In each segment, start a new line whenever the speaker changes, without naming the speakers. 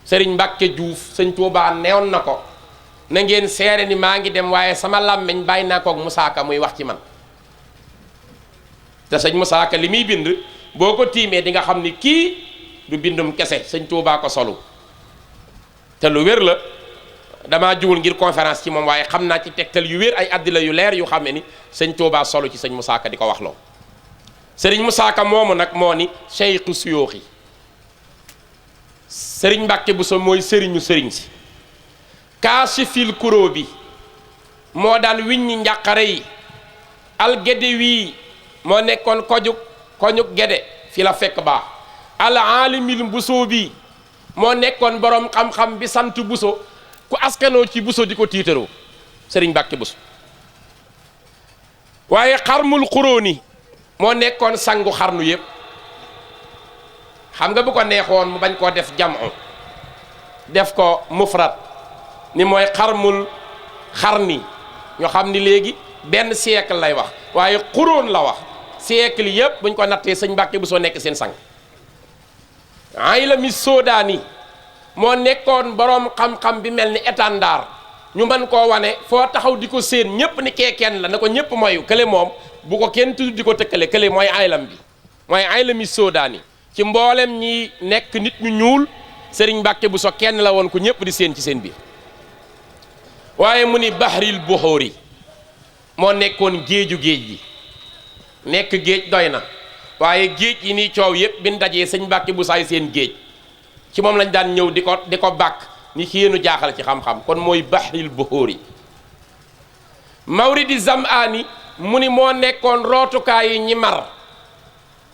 sëriñ Mbàkke Juuf sëñ Tuubaa neewoon na ko na ngeen seere ni maa ngi dem waaye sama làmmiñ bàyyi naa koog Musaa Ka muy wax ci man te sëñ Musaa Ka li muy bind boo ko tiimee di nga xam ni kii du bindum kese sëñ Tuubaa ko solu te lu wér la damaa juwul ngir conférence ci moom waaye xam naa ci tegtal yu wér ay addila yu leer yu xam ne ni sëñ Tuubaa solu ci sëñ Musaa Ka di ko wax loo sëriñ Musaa Ka moomu nag moo ni Cheikhu Suyooxi sëriñ Mbàkke Buso mooy sëriñu sëriñ si kaasifil kuró bi moo daan wiññi njàqare yi algede wii moo nekkoon koñuk gede fi la fekk baax al aalimil Buso bi moo nekkoon borom xam-xam bi sant Buso ku askanoo ci Buso di ko tiitaroo sëriñ Mbàkke Buso waaye xarmul xuróoni moo nekkoon sangu xarnu yépp xam nga bu ko neexoon mu bañ koo def jamu def ko mufrad ni mooy xarmul xarni ñoo xam ni léegi benn siècle lay wax waaye xuróon la wax siècle yépp buñ ko nattee sëñ Mbàkke Buso nekk seen sang ay la mi soodaani moo nekkoon boroom xam-xam bi mel ni étendard ñu mën koo wane foo taxaw di ko séen ñépp ni kee kenn la na ko ñépp moyu kële moom bu ko kenn tudd di ko tëkkale kële mooy aylam bi mooy aylami soodaani ci mboolem ñi nekk nit ñu ñuul sëriñ Mbàkke Buso kenn la woon ku ñépp di séen ci seen biir waaye mu ni bahril buxóori moo nekkoon géeju géej gi nekk géej doy na waaye géej yi nii coow yépp bin dajee sëñ Mbàkke Buso ay seen géej ci moom lañ daan ñëw di ko bàkk ni ci yéenu jaaxal ci xam-xam kon mooy bahril buxóori mawridi zamaani mu ni moo nekkoon rootukaay yi ñi mar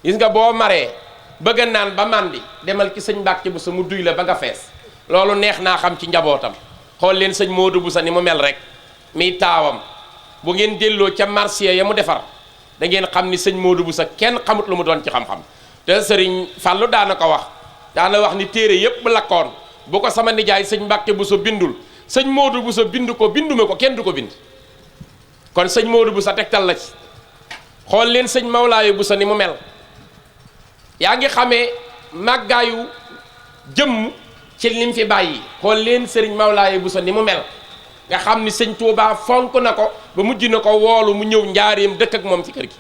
gis nga boo maree bëgg naan ba màndi demal ci sëñ Mbàkke Buso mu duy la ba nga fees loolu neex naa xam ci njabootam xool leen sëñ Moodu Buso ni mu mel rek miy taawam bu ngeen delloo ca marché ya mu defar da ngeen xam ni sëñ Moodu Buso kenn xamut lu mu doon ci xam-xam te sëriñ Fàllu daana ko wax daana wax ni téere yépp lakkoon bu ko sama nijaay sëñ Mbàkke Buso bindul sëñ Moodu Buso bind ko binduma ko kenn du ko bind kon sëñ Moodu Buso tegtal la ci xool leen sëñ Mawlaayu Buso ni mu mel yaa ngi xamee màggaayu jëmm ci lim fi bàyyi xool leen sëriñ Mawlaayu Buso ni mu mel nga xam ni sëñ Tuubaa fonk na ko ba mujj na ko woolu mu ñëw njaareem dëkk ak moom ci kër gi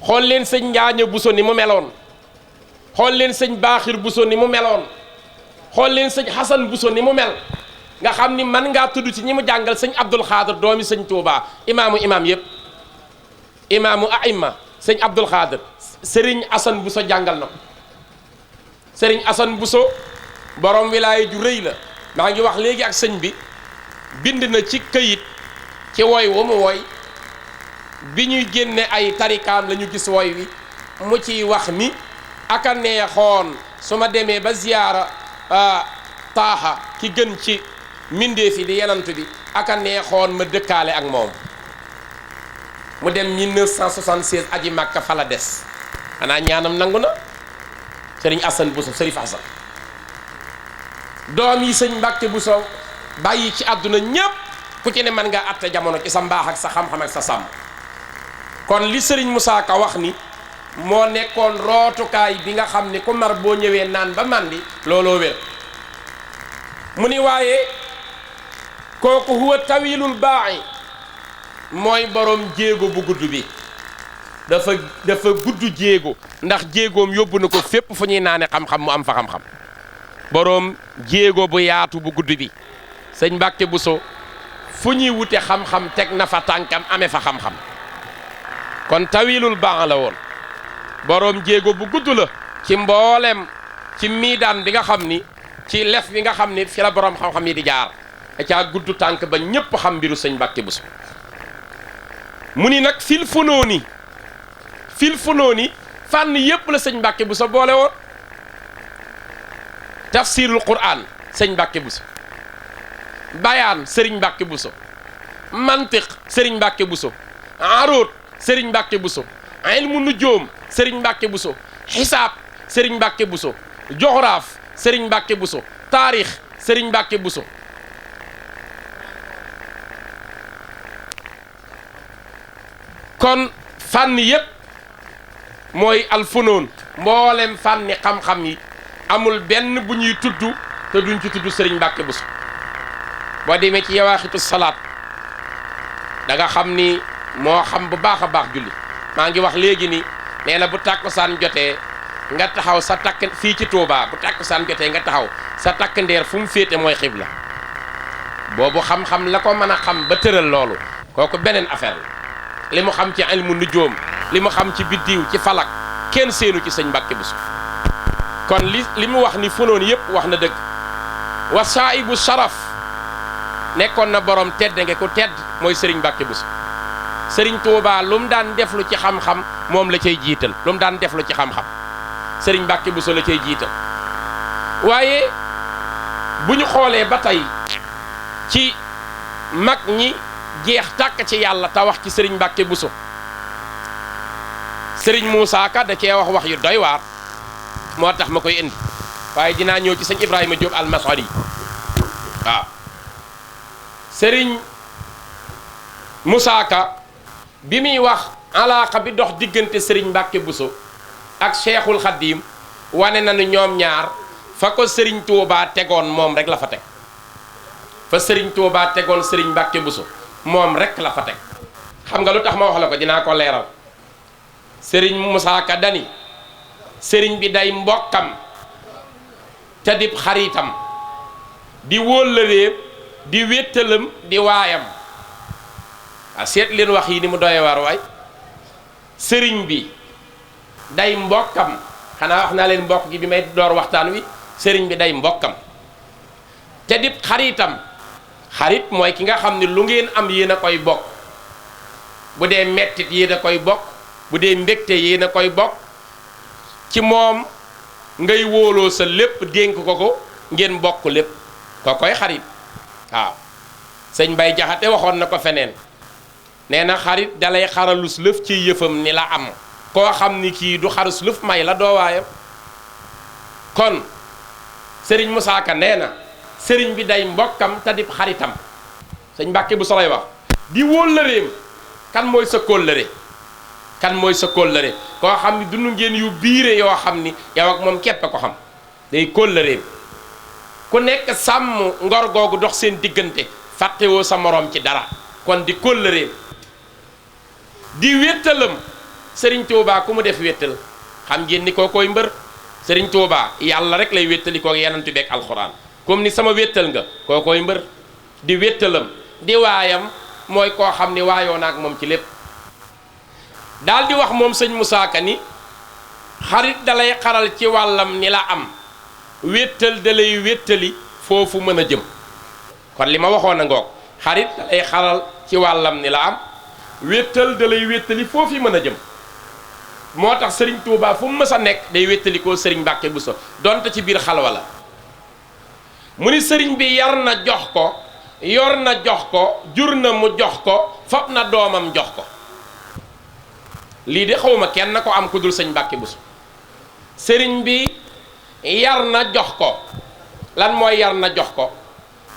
xool leen sëñ Njaaña Buso ni mu meloon xool leen sëñ Baaxir Buso ni mu meloon xool leen sëñ Xasan Buso ni mu mel nga xam ni man ngaa tudd ci ñi mu jàngal sëñ Abdul Xaadir doomi sëñ Tuubaa imaam yépp imaamu aima sëñ Abdul Xaadir sëriñ Asan Buso jàngal na ko sëriñ Asan Buso borom wilaaya ju rëy la maa ngi wax léegi ak sëñ bi bind na ci këyit ci woy wu mu woy bi ñuy génne ay tarikaam la ñu gis woy wi mu ciy wax ni aka neexoon su ma demee ba ziyaara taaxa ki gën ci mbindeef yi di yenant bi aka neexoon ma dëkkaale ak moom mu dem 1976 aji Màkka fa la des xanaa ñaanam nangu na sëriñ Asan Buso sërif Asan doom yi sëñ Mbàkke Buso bàyyi ci àdduna ñépp ku ci ne mën nga atte jamono ci sa mbaax ak sa xam-xam ak sa sàmm kon li sëriñ Musaa Ka wax ni moo nekkoon rootukaay bi nga xam ni ku mar boo ñëwee naan ba màndi looloo wér mu ni waaye kooku huwa tawilul baaxi mooy borom jéego bu gudd bi dafa gudd jéego ndax jéegoom yóbbu na ko fépp fu ñuy naane xam-xam mu am fa xam-xam borom jéego bu yaatu bu gudd bi sëñ Mbàkke Buso fu ñuy wute xam-xam teg na fa tànkam amee fa xam-xam kon tawilul baax la woon borom jéego bu gudd la ci mboolem ci miidaan bi nga xam ni ci lef bi nga xam ni fi la borom xam-xam yi di jaar caa gudd tànk ba ñépp xam mbiru sëñ Mbàkke Buso mu ni nag fil funooni fànn yépp la sëñ Mbàkke Buso boole woon tafsirul Qur'an sëñ Mbàkke Buso bayaan sëriñ Mbàkke Buso mantiq sëriñ Mbàkke Buso aroot sëriñ Mbàkke Buso ilmu nujoom sëriñ Mbàkke Buso xisaab sëriñ Mbàkke Buso joxraaf sëriñ Mbàkke Buso taarix sëriñ Mbàkke Buso kon fànn yépp mooy alfunoon mboolem fànni xam-xam yi amul benn bu ñuy tudd te duñ ci tudd sëriñ Mbàkke Buso boo demee ci yawaaxitu salaat da nga xam ni moo xam bu baax a baax julli maa ngi wax léegi ni nee na bu tàkkusaan jotee nga taxaw sa takk fii ci Touba bu tàkkusaan jotee nga taxaw sa takk ndeer fu mu féete mooy xibla boobu xam-xam la ko mën a xam ba tëral loolu kooku beneen affaire la li mu xam ci ilmu nujoom li mu xam ci biddiw ci falak kenn seenu ci sëñ Mbàkke Buso kon li mu wax ni funoon yëpp wax na dëgg wa saahibu sharaf nekkoon na borom tedd nga ku tedd mooy sëriñ Mbàkke Buso sëriñ Touba lu mu daan deflu ci xam-xam moom la cay jiital lu mu daan deflu ci xam-xam sëriñ Mbàkke Buso la cay jiital waaye bu ñu xoolee ba tey ci mag ñi jeex tàkk ci yàlla te wax ci sëriñ Mbàkke Buso sëriñ Moussa Ka da cee wax yu doy waar moo tax ma koy indi waaye dinaa ñëw ci sëñ Ibrahima Diop al-Mas'ali waaw sëriñ Moussa Ka bi muy wax alaaqa bi dox diggante sëriñ Mbàkke Buso ak Cheikhul Khadim wane na ni ñoom ñaar fa ko sëriñ Touba tegoon moom rek la fa teg fa sëriñ Touba tegoon sëriñ Mbàkke Buso moom rek la fa teg xam nga lu tax ma wax la ko dinaa ko leeral sëriñ Moussa Ka dani sëriñ bi day mbokkam te dib xaritam di wóllëreem di wéttalam di waayam a seet leen wax yi ni mu doye waar waay sëriñ bi day mbokkam xanaa wax naa leen mbokk gi bi may door waxtaan wi sëriñ bi day mbokkam te dib xaritam xarit mooy ki nga xam ne lu ngeen am yéen a koy bokk bu dee mettit yéen a koy bokk bu dee mbégte yéen a koy bokk ci moom ngay wóoloo sa lépp dénk ko ngeen bokk lépp ko koy xarit waaw sëñ Bay Jaxate waxoon na ko feneen nee na xarit dalay xaralus lëf ci yëfam ni la am koo xam ni kii du xarus lëf may la doowaayam kon sëriñ Moussa Ka nee na sëriñ bi day mbokkam te dib xaritam sëñ Mbàkke bu solay wax di wóllëreem kan mooy sa kóllëre kan mooy sa kóllëre koo xam ni dund ngeen yu biire yoo xam ni yow ak moom képp ko xam day kóllëreem ku nekk sàmm ngor googu dox seen diggante fàttewoo sa moroom ci dara kon di kóllëreem di wéttalam sëriñ Touba ku mu def wéttal xam ngeen ni koo koy mbër sëriñ Touba yàlla rek lay wéttali koo yenantu beeg alxuraan comme ni sama wéttal nga koo koy mbër di wéttalam di waayam mooy koo xam ni waayoo na ak moom ci lépp daal di wax moom sëñ Moussa Ka ni xarit dalay xaral ci wàllam ni la am wéttal dalay wéttali foofu mën a jëm kon li ma waxoon a ngoog xarit dalay xaral ci wàllam ni la am wéttal dalay wéttali foofu mën a jëm moo tax sëriñ Touba fu mu mës a nekk day wéttali koo sëriñ Mbàkke Buso donte ci biir xalwa la mu ni sëriñ bi yar na jox ko yor na jox ko jur na mu jox ko fab na doomam jox ko lii de xawma kenn ko am ku dul sëñ Mbàkke Buso sëriñ bi yar na jox ko lan mooy yar na jox ko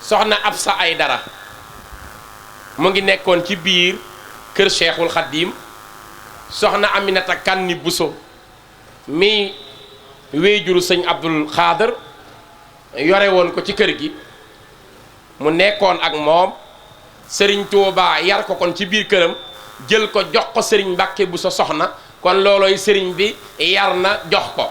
soxna Absa Aydara mu ngi nekkoon ci biir kër Cheikhul Khadim soxna Aminata Kanni Buso mi wéyjuru sëñ Abdul Xaadir yore woon ko ci kër gi mu nekkoon ak moom sëriñ Touba yar ko kon ci biir këram jël ko jox ko sëriñ Mbàkke Buso soxna kon loolooy sëriñ bi yar na jox ko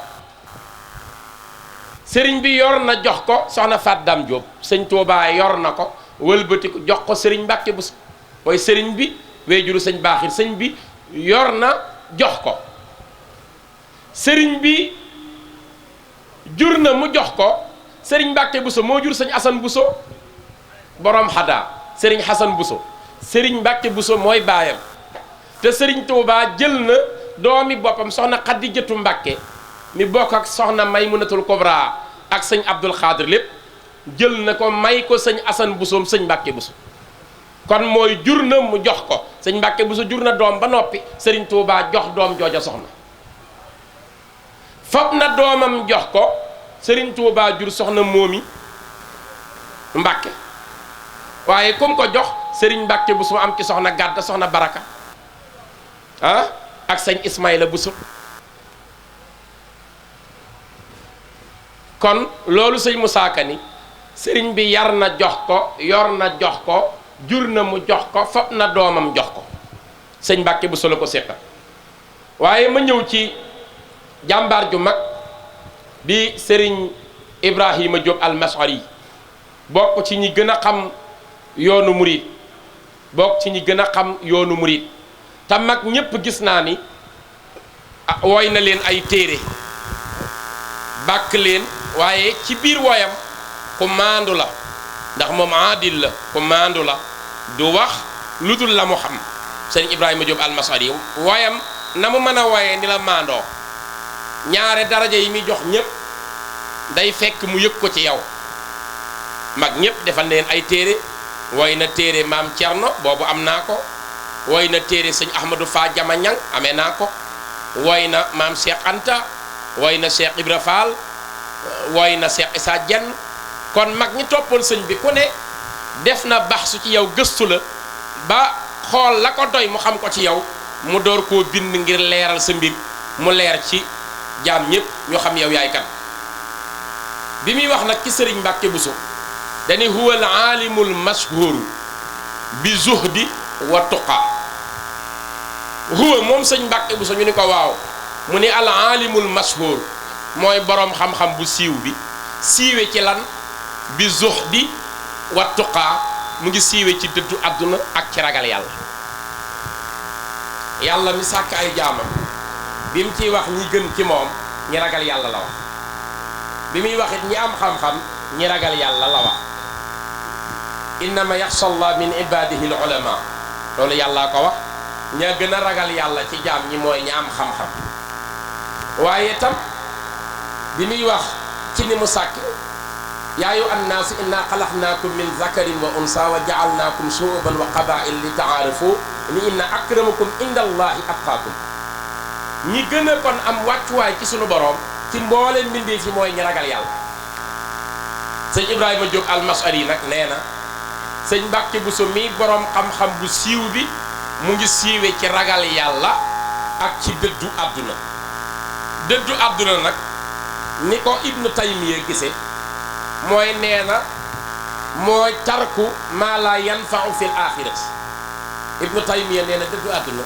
sëriñ bi yor na jox ko soxna Fat Dam Jóob sëñ Touba yor na ko wëlbati ko jox ko sëriñ Mbàkke Buso mooy sëriñ bi wéyjuru sëñ Baaxir sëñ bi yor na jox ko sëriñ bi jur na mu jox ko sëriñ Mbàkke Buso moo jur sëñ Asan Buso borom xadaa sëriñ Xasan Buso sëriñ Mbàkke Buso mooy baayam te sëriñ Touba jël na doomi boppam soxna Xadijatu Mbàkke mi bokk ak soxna Maymunatul Kubra ak sëñ Abdul Xaadir lépp jël na ko may ko sëñ Asan Busoom sëñ Mbàkke Buso kon mooy jur na mu jox ko sëñ Mbàkke Buso jur na doom ba noppi sëriñ Touba jox doom jooja soxna fab na doomam jox ko sëriñ Touba jur soxna Moomi Mbàkke waaye comme ko jox sëriñ Mbàkke Buso am ci soxna Gàdda soxna Baraka ah ak sëñ Ismaïla Buso kon loolu sëñ Moussa Ka ni sëriñ bi yar na jox ko yor na jox ko jur na mu jox ko fab na doomam jox ko sëñ Mbàkke Buso la ko séqa waaye ma ñëw ci jàmbaar ju mag di sëriñ Ibrahima Diop al-Mashari bokk ci ñi gën a xam yoonu murit bokk ci ñi gën a xam yoonu murit te mag ñépp gis naa ni woy na leen ay téere bàkk leen waaye ci biir woyam ku maandu la ndax moom aadil la ku maandu la du wax lu dul la mu xam sëriñ Ibrahima Diop al-Mashari woyam na mu mën a woyee ni la maandoo ñaare daraja yi muy jox ñépp day fekk mu yëg ko ci yow mag ñépp defal leen ay téere woy na téere maam Cerno boobu am naa ko woy na téere sëñ Ahmadou Fa Jama Ñang amee naa ko woy na maam Cheikh Anta woy na Cheikh Ibra Fall woy na Cheikh Issa Dieng kon mag ñi toppoon sëñ bi ku ne def na baxsu ci yow gëstu la ba xool la ko doy mu xam ko ci yow mu door koo bind ngir leeral sa mbir mu leer ci jaam ñépp ñu xam yow yaay kan bi muy wax nag ci sëriñ Mbàkke Buso dani huwa al aalimul mashhuru bi zuhdi wa tuqa huwa moom sëñ Mbàkke Buso ñu ni ko waaw mu ni al aalimul mashhur mooy boroom xam-xam bu siiw bi siiwe ci lan bi zuhdi wa tuqa mu ngi siiwe ci dëddu àdduna ak ci ragal yàlla yàlla mi sàkk ay jaamam bi mu ciy wax ñi gën ci moom ñi ragal yàlla la wax bi muy wax it ñi am xam-xam ñi ragal yàlla la wax innama yaxsha allah min ibadihi al ulama loolu yàllaa ko wax ña gën a ragal yàlla ci jaam ñi mooy ñi am xam-xam waaye tam bi muy wax ci ni mu sàkk yaa ayyuha annaasu inna xalaqnaakum min zakarin wa unsa wa jaalnaakum shuuban wa qabaa'il li taarafu ni inna akramakum inda allahi atqaakum ñi gën a kon am wàccuwaay ci sunu boroom ci mbooleen mbindee fi mooy ñi ragal yàlla sëñ Ibrahima Diop al-Mashari nag nee na sëñ Mbàkke Buso mi boroom xam-xam bu siiw bi mu ngi siiwe ci ragal yàlla ak ci dëddu àdduna dëddu àdduna nag ni ko Ibnu Taymiya gise mooy nee na mooy tarku maa laa yanfa'u fil aaxirati Ibnu Taymiya nee na dëddu àdduna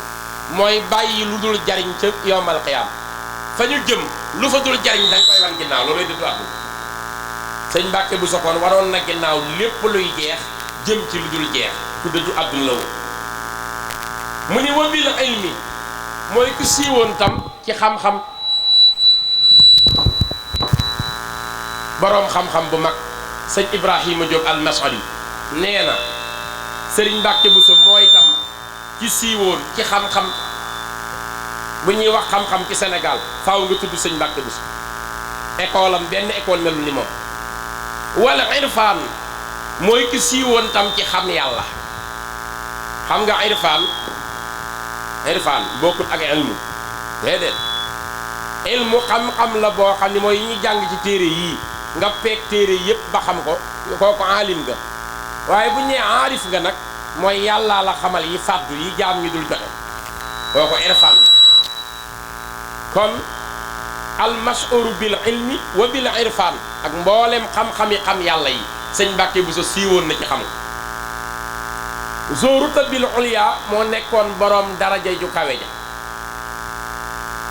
mooy bàyyi lu dul jariñ ca yowmal qiyaam fa ñu jëm lu fa dul jariñ dañ koy wan ginnaaw looluy dëddu àdduna sëñ Mbàkke Buso kon waroon na ginnaaw lépp luy jeex jëm ci lu dul jeex ku dëddu àdduna la woon mu ni wa bil ilmi mooy ku siiwoon tam ci xam-xam boroom xam-xam bu mag sëñ Ibrahima Diop al-Mashari nee na sëriñ Mbàkke Buso mooy tam ci siiwoon ci xam-xam bu ñuy wax xam-xam ci Sénégal faaw nga tudd sëñ Mbàkke Buso école am benn école melu ni moom wala irfaan mooy ki siiwoon tam ci xam yàlla xam nga irfaan bokkut ak ilmu déedéet ilmu xam-xam la boo xam ne mooy yi ñuy jàng ci téere yii nga peeg téere yépp ba xam ko kooku aalim nga waaye bu ñu nee aarif nga nag mooy yàllaa la xamal yi fàddu yi jaam ñi dul joxe kooku irfaan kon al mashhuru bil ilmi wa bil irfaan ak mboolem xam-xami xam yàlla yi sëñ Mbàkke Buso siiwoon na ci xam zoruta bil ulya moo nekkoon boroom daraja ju kawe ja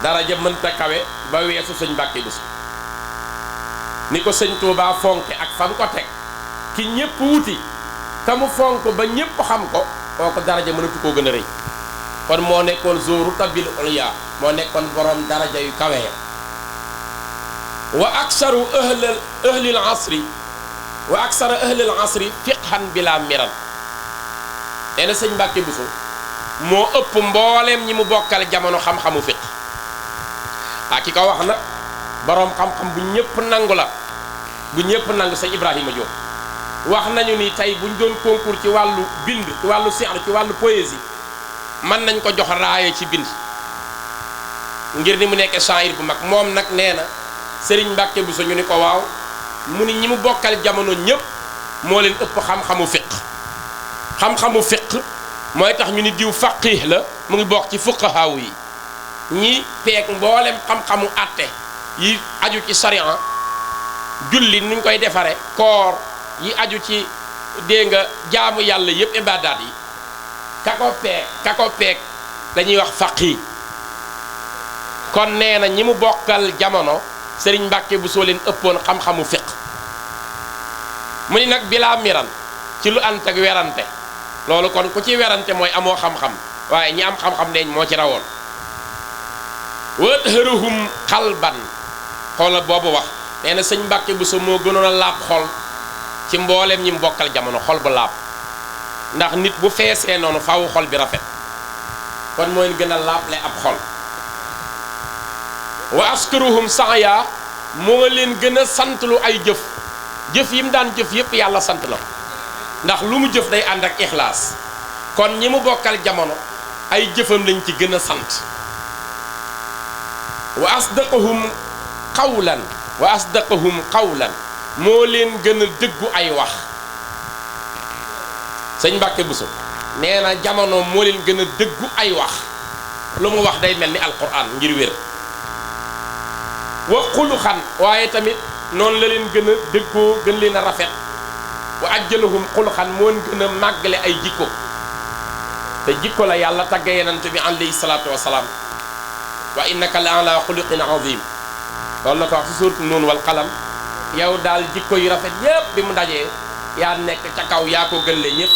daraja mënta kawe ba weesu sëñ Mbàkke Buso ni ko sëñ Tuubaa fonke ak fam ko teg ki ñépp wuti ka mu fonk ba ñépp xam ko kooku daraja mënatu koo gën a rëy kon moo nekkoon zoruta bil ulya moo nekkoon boroom daraja yu kawe ya wa aksaru ahlil asri wa aksara ahlil asri fiqhan bila miran nee na sëñ Mbàkke Buso moo ëpp mbooleem ñi mu bokkal jamono xam-xamu fiq ak ki ko wax nag boroom xam-xam bu ñépp nangu la bu ñépp nangu sëñ Ibrahima Diop wax nañu ni tey buñ doon concours ci wàllu bind ci wàllu sihr ci wàllu poésie mën nañ ko jox raaye ci bind ngir ni mu nekkee shaa'ir bu mag moom nag nee na sëriñ Mbàkke Buso ñu ni ko waaw mu ni ñi mu bokkal jamono ñépp moo leen ëpp xam-xamu fiq xam-xamu fiq mooy tax ñu ni diw faqih la mu ngi bokk ci fuqahaaw yi ñi peeg mboolem xam-xamu àtte yi aju ci sariya julli nuñ koy defare koor yi aju ci dégg nga jaamu yàlla yëpp ibaadaat yi ka ko peeg dañuy wax faqih kon nee na ñi mu bokkal jamono sëriñ Mbàkke bu soo leen ëppoon xam-xamu fiq mu ni nag bilaa miran ci lu ànd ak werante loolu kon ku ci werante mooy amoo xam-xam waaye ñi am xam-xam neeñ moo ci rawoon wëtëruhum xalban xoola boobu wax nee na sëñ Mbàkke bu soo moo gënoon a laab xol ci mbooleem ñi mu bokkal jamono xol bu laab ndax nit bu feesee noonu faaw xol bi rafet kon mooy gën a laable ab xol wa askaruhum saaya moo leen gën a santlu ay jëf yi mu daan jëf yépp yàlla sant na ko ndax lu mu jëf day ànd ak ixlaas kon ñi mu bokkal jamono ay jëfam lañ ci gën a sant wa asdaqahum qawlan moo leen gën a dëggu ay wax sëñ Mbàkke Buso nee na jamono moo leen gën a dëggu ay wax lu mu wax day mel ni alquran ngir wér wa xuluxan waaye tamit noonu la leen gën a dëggoo gën leen a rafet wa ajjalahum xuluxan moo gën a màggale ay jikko te jikko la yàlla tagge yenant bi alayhi salaatu wasalaam wa innaka la ala xuluqin azim loolu la ko wax si suuratu nuun wal qalam yow daal jikko yu rafet yépp bi mu dajee yaa nekk ca kaw yaa ko gën le ñépp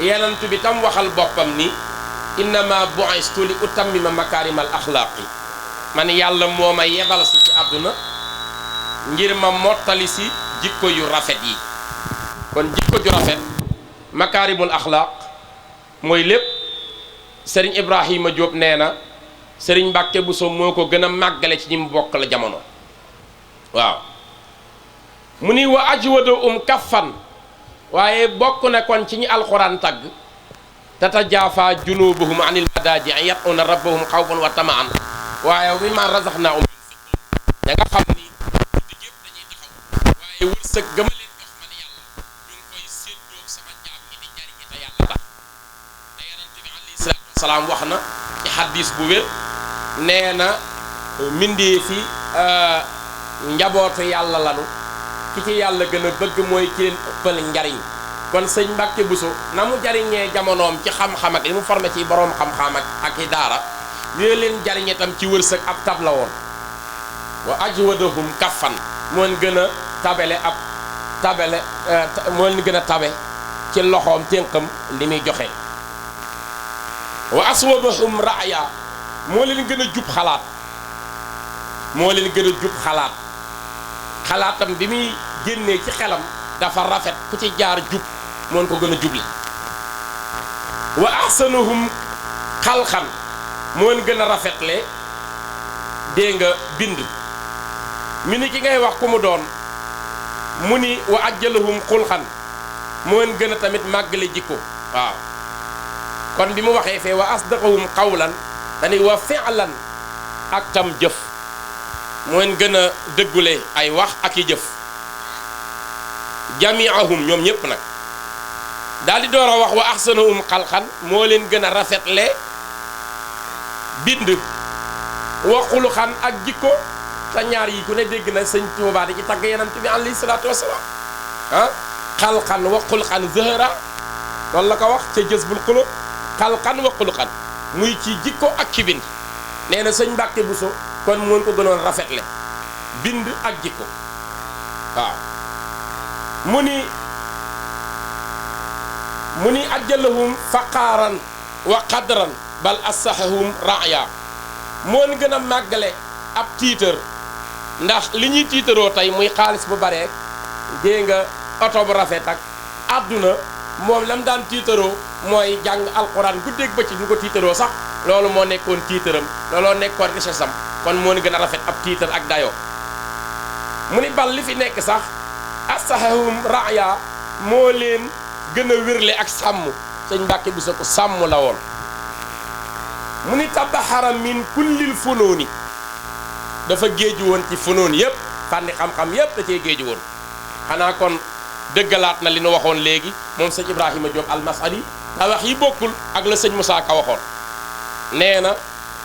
yenant bi tam waxal boppam ni innama bu'istu li utammima makaarimal axlaaqi man yàlla moo ma yebal si ci àdduna ngir ma mottali si jikko yu rafet yi kon jikko ju rafet makaarimul axlaaq mooy lépp sëriñ Ibrahima Diop nee na sëriñ Mbàkke Buso moo ko gën a màggale ci ñi mu bokk la jamono waaw mu ni wa ajwada kaffan waaye bokk na kon ci ñi alxuraan tagg tatajaafa junubuhum anil madaaji yad'una rabbahum xawfan wa tamaan waaye mimmaa razaqnaahum ña nga xam ni guddi gépp dañuy taxaw waaye wërsëg ga ma leen jox man yàlla ñu ngi koy séddoo sama jaam ñi di jariñi te yàlla tax te yonent bi alayhi salaatu wasalaam wax na ci xaddiis bu wér nee na mbindee fi njabootu yàlla lanu ki ci yàlla gën a bëgg mooy ki leen ëppal njariñ kon sëñ Mbàkke Buso na mu jariñee jamonoom ci xam-xam ak li mu formé ci boroom xam-xam ak i daara li leen jariñe tam ci wërsëg ab tab la woon wa ajwadahum kaffan moo leen gën a tabale ab tabale moo leen gën a tabe ci loxoom ténqam li muy joxe wa aswabahum raaya moo leen gën a jub xalaat moo leen gën a jub xalaat xalaatam bi muy génnee ci xelam dafa rafet ku ci jaar jub moo ko gën a jubli wa ahsanuhum xalxan moo leen gën a rafetle dégg nga bind mi ni ki ngay wax ku mu doon mu ni wa ajjalahum xulxan moo leen gën a tamit màggale jikko waaw kon bi mu waxee fee wa asdaqahum qawlan dañuy wa fi'lan ak tam jëf moo leen gën a dëggule ay wax ak i jëf jamiahum ñoom ñépp nag daal di door a wax wa ahsanahum xalxan moo leen gën a rafetle bind wa xuluxan ak jikko te ñaar yi ku ne dégg na sëñ Tuubaa di ci tagg Yonent bi alayhi salaatu wasalaam xalxan wa xuluxan zahra loolu la ko wax ca Jazbul Qulub xalxan wa xuluxan muy ci jikko ak ci bind nee na sëñ Mbàkke Buso kon moon ko gënoon rafetle bind ak jikko waaw mu ni ajjalahum faqaaran wa qadran bal asahahum raaya moo gën a màggale ab tiitër ndax li ñuy tiitëroo tey muy xaalis bu bare dégg nga oto bu rafet ak àdduna moom lam daan tiitëroo mooy jàng alxuraan guddeeg bëccëg ñu ko tiitëroo sax loolu moo nekkoon tiitëram looloo nekkoon richesse am kon moo gën a rafet ab tiitër ak dayoo mu ni bal li fi nekk sax asahahum raaya moo leen gën a wérle ak sàmm sëñ Mbàkke Buso ko sàmm la woon mu ni tabaxara min kullil funooni dafa géeju woon ci funoon yépp fànni xam-xam yépp da cee géeju woon xanaa kon dëggalaat na li nu waxoon léegi moom sëñ Ibrahima Diop almasadi ta wax yi bokkul ak la sëñ Moussa Ka waxoon nee na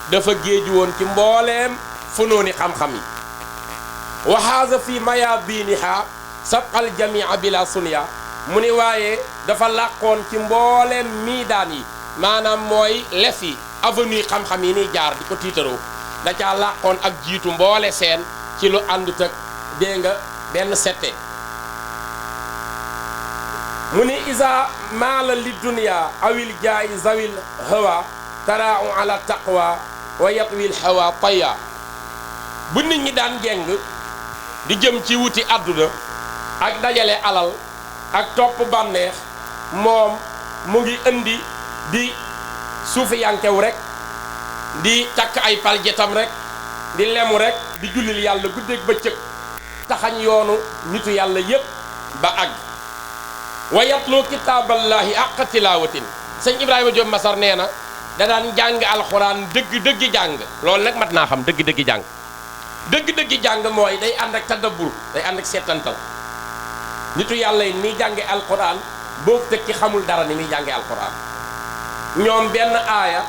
dafa géeju woon ci mbooleem funooni xam-xam yi wa haaza fi mayaadiniha sabqal jamia bila sunya mu ni waaye dafa làqoon ci mbooleem miidaan yi maanaam mooy lef yi avenue xam-xam yi ni jaar di ko tiitaroo da caa làqoon ak jiitu mboole seen ci lu àndut ak dégg nga benn sette mu ni isa maala li dunya awil jaayi zawil hawa taraau ala taqwa wa yatwil hawa taya bu nit ñi daan jeng di jëm ci wuti àdduna ak dajale alal ak topp bànneex moom mu ngi indi di suufi yankew rek di takk ay paljetam rek di lemu rek di jullil yàlla guddeeg bëccëg taxañ yoonu nitu yàlla yépp ba àgg wa yatlu kitaaballahi haqqa tilaawatin sëñ Ibrahima Diop Masar nee na da daan jàng alxuraan dëgg-dëggi jàng loolu nag mat naa xam dëgg-dëggi jàng dëgg-dëggi jàng mooy day ànd ak tadabbur day ànd ak seetantal nitu yàlla yi ni jànge alxuraan boo teg ci xamul dara ni muy jànge alxuraan ñoom benn aaya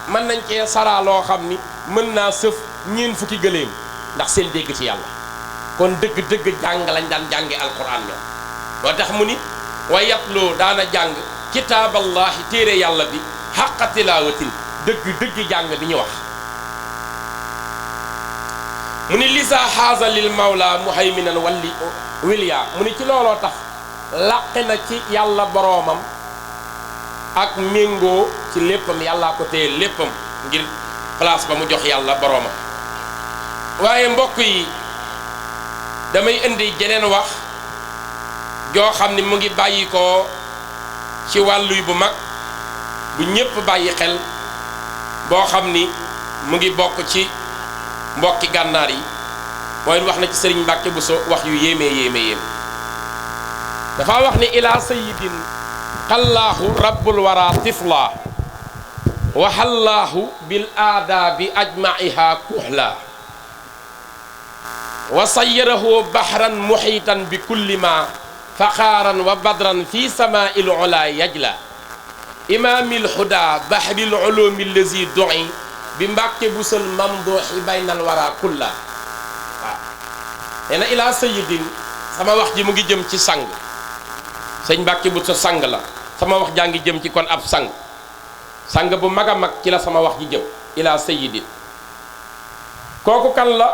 mën nañ cee saraa loo xam ni mën naa sëf ñeen fukki gëléem ndax seen dégg ci yàlla kon dëgg-dëgg jàng lañ daan jànge alxuraan ñoom moo tax mu ni wa yatloo daana jàng kitaaballahi téere yàlla bi haqqa tilaawatin dëgg-dëgg jàng bi ñu wax mu ni lisa xaasa lil mawla muhayminan walli wilya mu ni ci looloo tax làqe na ci yàlla boroomam ak méngoo ci léppam yàllaa ko téye léppam ngir place ba mu jox yàlla boroomam waaye mbokk yi damay indi jeneen wax joo xam ni mu ngi bàyyi ko ci wàlluy bu mag bu ñépp bàyyi xel boo xam ni mu ngi bokk ci mbokki gànnaar yi mooy wax na ci sëriñ Mbàkke Buso wax yu yéeme dafa wax ni ila sayidin xallaahu rabbul wara tifla wa xallaahu bil aadaabi ajmaiha kuhla wa sayyarahu bahran muhitan bi kulli ma faxaaran wa badran fi samaa'il ula yajla imaamil huda bahril ulumi allazi doi bi Mbàkke Busal mamduhi baynal wara kulla waaw nee na ilaa sayidin sama wax ji mu ngi jëm ci sang sëñ Mbàkke Buso sang la sama wax jaa ngi jëm ci kon ab sang bu mag a mag ci la sama wax ji jëm ilaa sayidin kooku kan la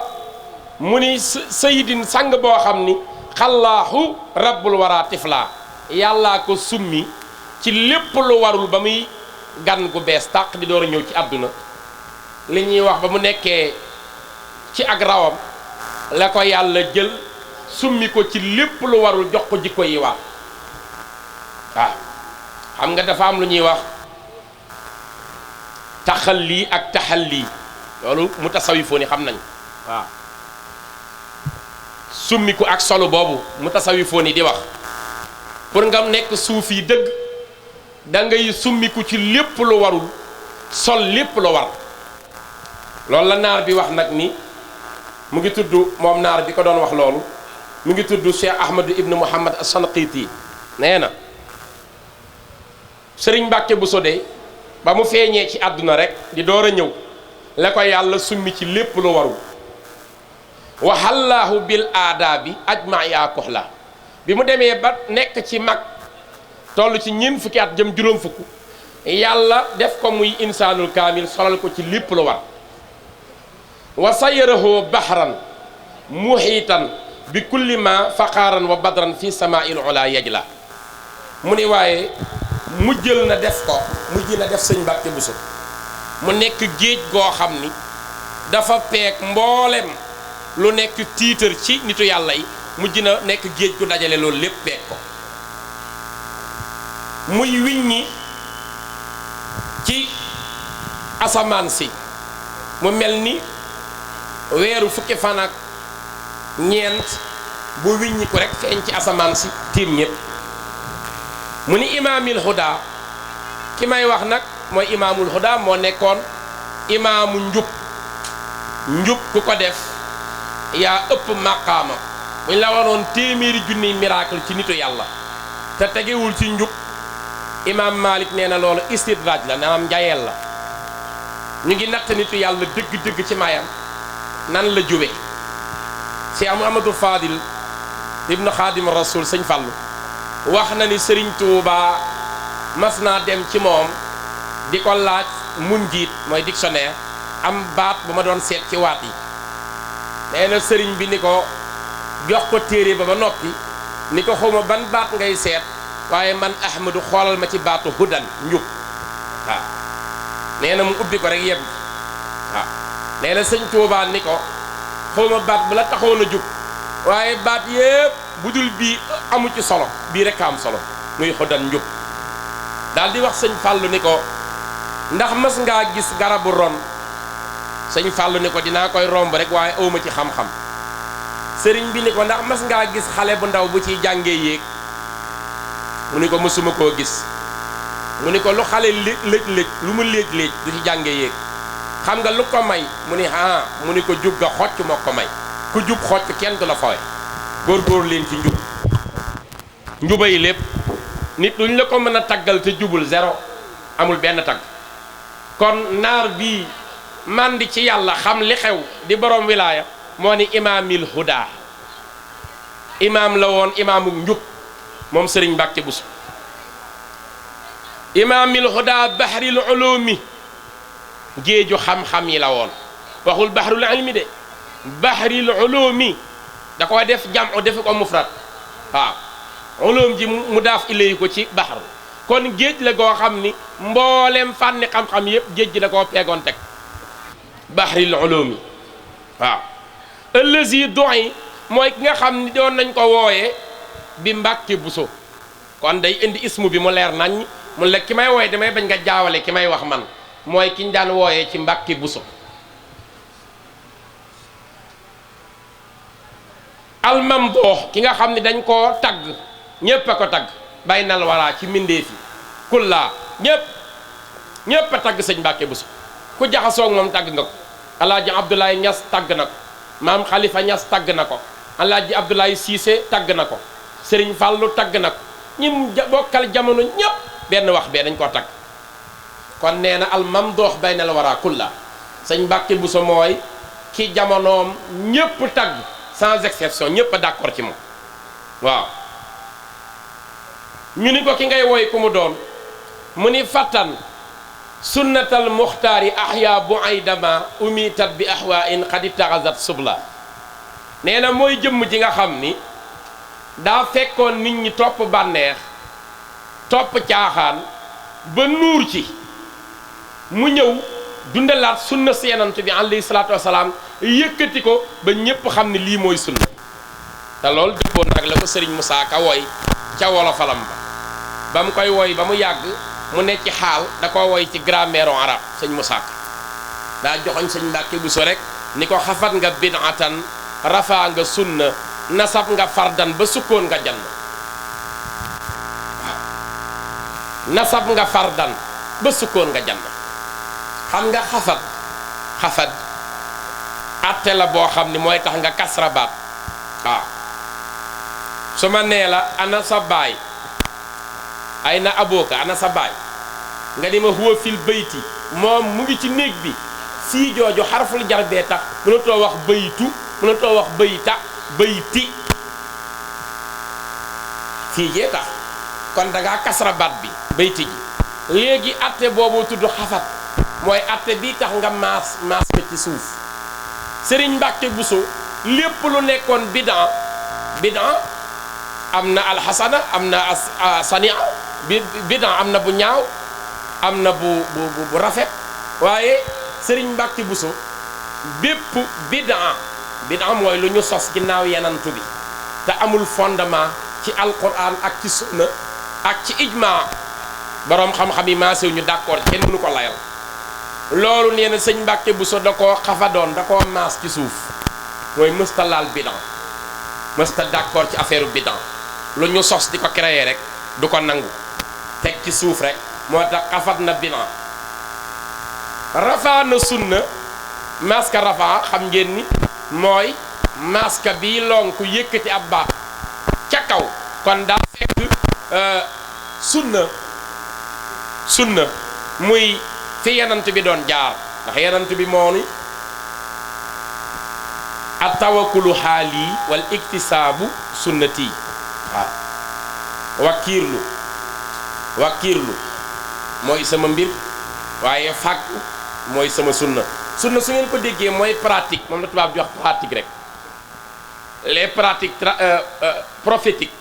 mu ni sayidin sang boo xam ni xallaahu rabbul wara tifla yàllaa ko summi ci lépp lu warul ba muy gan gu bees tàq di door a ñëw ci àdduna li ñuy wax ba mu nekkee ci ak rawam la ko yàlla jël summi ko ci lépp lu warul jox ko jikko yi war waaw xam nga dafa am lu ñuy wax taxalli ak taxalli loolu mu tasawifoon yi xam nañ waaw summiku ak solo boobu mu tasawifoon yi di wax pour nga nekk suufi dëgg da ngay summiku ci lépp lu warul sol lépp lu war loolu la naar bi wax nag ni mu ngi tudd moom naar bi ko doon wax loolu mu ngi tudd Cheikh Ahmadu ibnu Muhammad as-Sanqiti nee na sëriñ Mbàkke Buso de ba mu feeñee ci àdduna rek di door a ñëw la ko yàlla summi ci lépp lu warul wa hallaahu bil aadaabi ajmaiha kuhla bi mu demee ba nekk ci mag toll ci ñeent fukki at jëm juróom fukk yàlla def ko muy insaanul kaamil solal ko ci lépp lu war wa sayyarahu bahran muhiitan bi kulli ma faqaaran wa badran fi samaa'il ula yajla mu ni waaye mujjël na def ko mujj na def sëñ Mbàkke Buso mu nekk géej goo xam ni dafa peeg mboolem lu nekk tiitar ci nitu yàlla yi mujj na nekk géej gu dajale loolu lépp peeg ko muy wiññi ci asamaan si mu mel ni weeru fukki fan ak ñeent bu wiññi ko rek feeñ ci asamaan si tiim ñépp mu ni imaamil huda ki may wax nag mooy imaamul huda moo nekkoon imaamu njub ku ko def yaa ëpp maqaama buñ la waroon téeméeri junniy miracle ci nitu yàlla te tegewul ci njub imaam Malik nee na loolu istidraaj la naam njayeel la ñu ngi natt nitu yàlla dëgg-dëgg ci mayam nan la jube Cheikh Mouhamadou Fadil ibnu Xaadim Rasul sëñ Fallu wax na ni sëriñ Tuuba mas naa dem ci moom di ko laaj mun jiit mooy dictionnaire am baat bu ma doon seet ci waat yi nee na sëriñ bi ni ko jox ko téere ba noppi ni ko xawma ban baat ngay seet waaye man Ahmadu xoolal ma ci baatu hudan njub waaw nee na mu ubbi ko rek yem waaw nee na sëñ Tuubaa ni ko xawma baat bu la taxoon a jub waaye baat yépp bu dul bii amu ci solo bii rek a am solo muy hudan njub daal di wax sëñ Fàllu ni ko ndax mas ngaa gis garabu ron sëñ Fàllu ni ko dinaa koy romb rek waaye awma ci xam-xam sëriñ bi ni ko ndax mas ngaa gis xale bu ndaw bu ciy jàngee yéeg mu ni ko mësuma koo gis mu ni ko lu xale lëj lu mu léej du ci jàngee yéeg xam nga lu ko may mu ni mu ni ko jub ga xocc moo ko may ku jub xocc kenn du la fawe góor leen ci njub njuba yi lépp nit luñ la ko mën a taggal te jubul zéro amul benn tagg kon naar bii màndi ci yàlla xam li xew di borom wilaaya moo ni imaamil huda imaam la woon imaamuk njub moom sëriñ Mbàkke Buso imaamil huda bahril ulumi géeju xam-xam yi la woon waxul bahrul ilmi de bahril ulumi da ko def jam'u defe ko mufrad waaw ulum ji mu daaf ileyi ko ci baxar kon géej la goo xam ni mboolem fànni xam-xam yépp géej gi da koo peegoon teg bahril ulumi waaw ëllësi doy mooy ki nga xam ni doon nañ ko wooyee bi Mbàkke Buso kon day indi ismu bi mu leer nañ mu la ki may wooye damay bañ nga jaawale ki may wax man mooy ki ñu daan wooyee ci Mbàkke Buso almamdoox ki nga xam ni dañ koo tagg ñépp a ko tagg bay nal waraa ci mbindéef yi kullaa ñépp a tagg sëñ Mbàkke Buso ku jaxasoog moom tagg nga ko alaaji Abdoulaye Ñas tagg na ko maam Khalifa Ñas tagg na ko alaaji Abdoulaye Siise tagg na ko Sëriñ Fàllu tagg na ko ñim bokkal jamono ñépp benn wax bee dañ koo tagg kon nee na almamdoox bay nal waraa kullaa sëñ Mbàkke Buso mooy ki jamonoom ñépp tagg sans exception ñépp a d'accord ci moom waaw ñu ni ko ki ngay woy ku mu doon mu ni fattan sunnatal muxtaari ahya bu ay dama umitat bi ahwa in xad taxasat subla nee na mooy jëmm ji nga xam ni daa fekkoon nit ñi topp bànneex topp caaxaan ba nuur ci mu ñëw dundalaat sunna si yenant bi alayhi salaatu wasalaam yëkkati ko ba ñépp xam ne lii mooy sunna te loolu dëppoon nag la ko sëriñ Musaa Ka woy ca wolofalam ba mu koy woy ba mu yàgg mu ne ci xaal da ko woy ci grammaire arab sëñ Musaa Ka daa joxoñ sëñ Mbàkke Buso rek ni ko xafat nga bid'atan rafaa nga sunna nasab nga fardan ba sukkoon nga jann waaw nasab nga fardan ba sukkoon nga jann xam nga xafat atte la boo xam ni mooy tax nga kasra baat waaw su ma nee la ana sa baay ay na abooka ana sa baay nga ni ma huwa fil bayti moom mu ngi ci néeg bi fii jooju xarful jar bee tax mënatoo wax baytu mënatoo wax bayta bayti fii jee tax kon dangaa kasra baat bi bayti ji léegi atte boobu tudd xafat mooy atte bi tax nga maas ko ci suuf sëriñ Mbàkke Buso lépp lu nekkoon bidan am na alxasana am na sania bidan am na bu ñaaw am na bu rafet waaye sëriñ Mbàkke Buso bépp bidan mooy lu ñu sos ginnaaw yenantu bi te amul fondement ci alquran ak ci sunna ak ci ijma boroom xam-xam yi maasew ñu d'accord kenn mënu ko layal loolu nee na sëñ Mbàkke Buso da koo xafadoon da koo maas ci suuf mooy mësta laal bidan mësta d'accord ci affaire bidan lu ñu sos di ko créer rek du ko nangu teg ci suuf rek moo tax xafat na bidan rafaa na sunna maska rafaa xam ngeen ni mooy maska bii lonku yëkkati ab baat ca kaw kon daa fekk sunna muy fi yenant bi doon jaar ndax yenant bi moo ni at tawakkulu xaali wal iktisaabu sunnati waaw wakkiirlu mooy sama mbir waaye fàggu mooy sama sunna su ngeen ko déggee mooy pratique moom la tubaab di wax pratique rek les pratiques prophétiques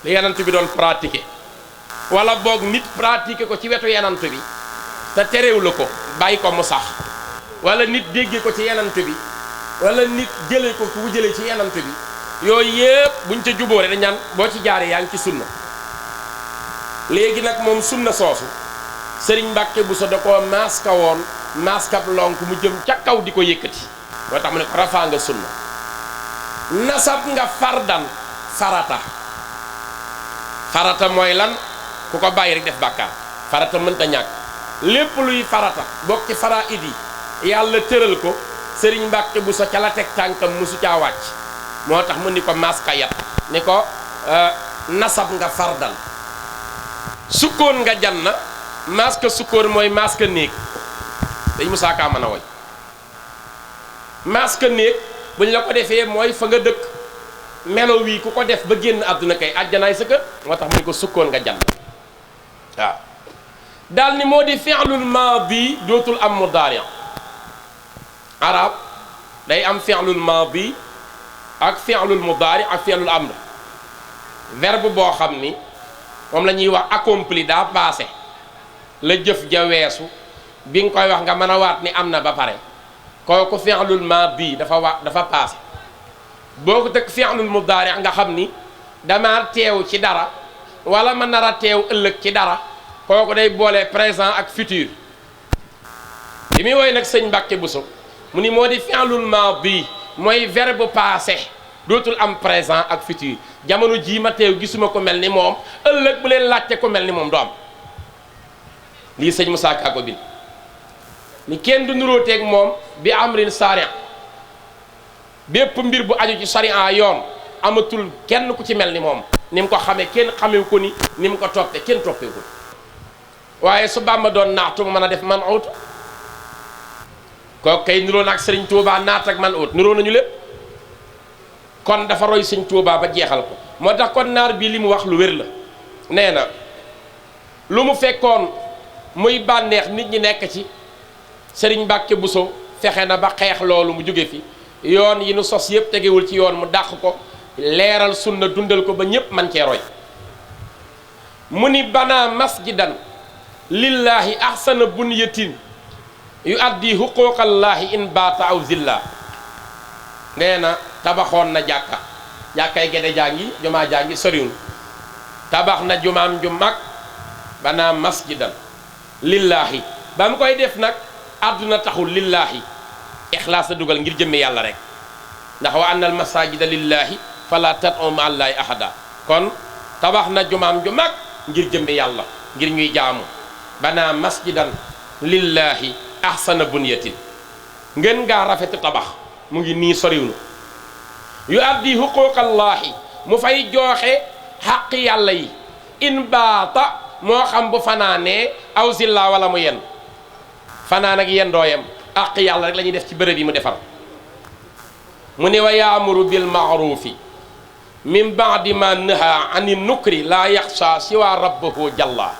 li yanant bi doon pratiquer wala boog nit pratiquer ko ci wetu yanant bi te terew la ko bàyyi ko mu sax wala nit déggee ko ci yanant bi wala nit jëlee ko ku jëlee ci yanant bi yooyu yëpp buñ ca jubóore dañ naan boo ci jaaree yaa ngi ci sunna léegi nag moom sunna soosu sëriñ Mbàkke Buso da koo maaska woon maaskab lonk mu jëm ca kaw di ko yëkkati moo tax mu ne ko rafaa nga sunna nasab nga fardan farata mooy lan ku ko bàyyi rek def bàkkaar farata mënta ñàkk lépp luy farata bokk ci faraid yi yàlla tëral ko sëriñ Mbàkke Buso ca la teg tànkam musu caa wàcc moo tax mu ni ko maaska yat ni ko nasab nga fardan sukkoon nga janna maaska sukkoon mooy maaska néeg dañ musaa kaa mën a woy maaska néeg bu ñu la ko defee mooy fa nga dëkk melo wii ku ko def ba génn àdduna kay àjjanaay sa kër moo tax mu ni ko sukkoon nga janna waaw daal ni moo di fi'lul maadi dootul am mudaari arab day am fi'lul maadi ak fi'lul mudaari ak fi'lul amr verbe boo xam ni moom la ñuy wax accompli daa passé la jëf ja weesu bi nga koy wax nga mën a waat ni am na ba pare kooku fi'lul maadi dafa passé boo ko teg fi'lul mudaari nga xam ni dama teew ci dara wala ma nar a teew ëllëg ci dara kooku day boole présent ak futur li muy woy nag sëñ Mbàkke Buso mu ni moo di fi'lul maadi mooy verbe passé dootul am présent ak futur jamono jii ma teew gisuma ko mel ni moom ëllëg bu leen laajte ko mel ni moom du am lii sëñ Moussa Ka ko bind ni kenn du nuróoteeg moom bi amrin sariya bépp mbir bu aju ci sariya yoon amatul kenn ku ci mel ni moom ni mu ko xamee kenn xamee ko ni mu ko toppee kenn toppee ko waaye su Bàmba doon naatu mu mën a def man ut kooku kay nuroo na ak Sëriñ Tuubaa naat ak man ut nuroo nañu lépp kon dafa roy Sëriñ Tuubaa ba jeexal ko moo tax kon naar bii li mu wax lu wér la nee na lu mu fekkoon muy bànneex nit ñi nekk ci Sëriñ Mbàkke Buso fexe na ba xeex loolu mu jóge fi yoon yi nu sos yëpp tegewul ci yoon mu dàq ko leeral sunna dundal ko ba ñépp man cee roy mu ni banaa masjidan lillahi ahsana bunyatin yu addi huquqallaahi in baata aw zilla nee na tabaxoon na jàkkay Gede jàngi jumaa jàngi soriwul tabax na jumaam ju mag banaa masjidan lillaahi ba mu koy def nag àdduna taxul lillaahi ixlaas la dugal ngir jëmme yàlla rek ndax wa annal masajida lillaahi fala tad'u ma allaahi ahada kon tabax na jumaam ju mag ngir jëmme yàlla ngir ñuy jaamu banaa masjidan lillaahi ahsana bunyatin ngeen ngaa rafetu tabax mu ngi nii soriwunu yu addi huquqallaahi mu fay jooxe xaqi yàlla yi in baata moo xam bu fanaanee aw zilla wala mu yen fanaan ak yen dooyam àq yàlla rek la ñuy def ci bërëb yi mu defar mu ne wa yaamuru bil maarufi min baadi ma naha ani nukri laa yaxsha siwa rabbahu jalla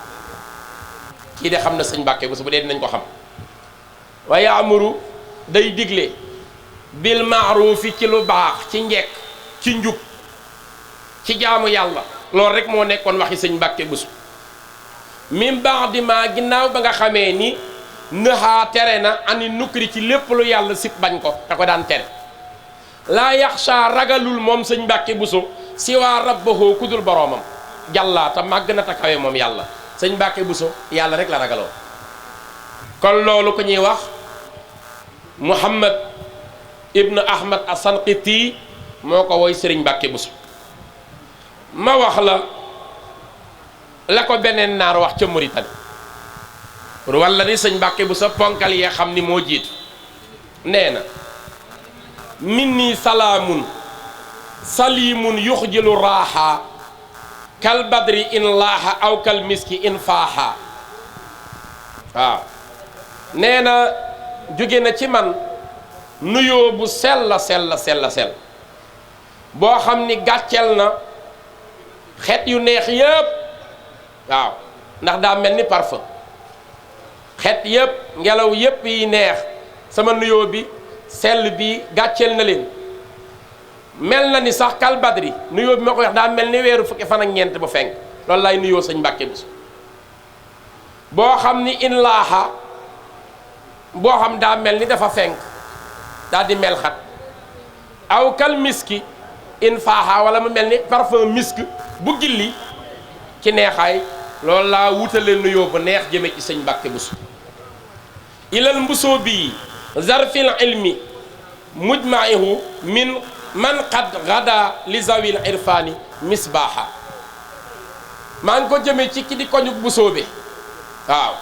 kii de xam na sëñ Mbàkke bu dee dinañ ko xam wa yaamuru day digle bil maarufi ci lu baax ci njekk ci njub ci jaamu yàlla loolu rek moo nekkoon waxi sëñ Mbàkke Buso min baadi ma ginnaaw ba nga xamee ni nëxaa tere na ani nukri ci lépp lu yàlla sib bañ ko te ko daan tere laa yaxsha ragalul moom sëñ Mbàkke Buso si waa rabbahu kudul boroomam jàllaata màgg na ta kawe moom yàlla sëñ Mbàkke Buso yàlla rek la ragaloo kon loolu ko ñuy wax Muhammad ibn Ahmad as-Sanqiti moo ko woy sëriñ Mbàkke Buso ma wax la ko beneen naar wax ca Mauritanie pour walla ni sëñ Mbàkke Buso ponkal yee xam ni moo jiitu nee na minni salaamun salimun yuxjilu raaxa kal badri in laaxa aw kal miski in faaxa waaw nee na jóge na ci man nuyoo bu sell boo xam ni gàcceel na xeet yu neex yépp waaw ndax daa mel ni parfum xeet yépp ngelaw yépp yi neex sama nuyoo bi sell bi gàcceel na leen mel na ni sax kal badri nuyoo bi ma ko wax daa mel ni weeru fukki fan ak ñeent bu fenk loolu lay nuyoo sëñ Mbàkke Buso boo xam ni in laaxa boo xam daa mel ni dafa fenk daa di mel xat aw kal miski in faaxa wala mu mel ni parfum misk bu gilli ci neexaay loolu laa wutale nuyoo bu neex jëme ci sëñ Mbàkke Buso ilal mbusoo bii zarfil ilmi mujmaihu min man qad gada li zawil irfani misbaaha maa ngi ko jëme ci ki di koñu Buso bi waaw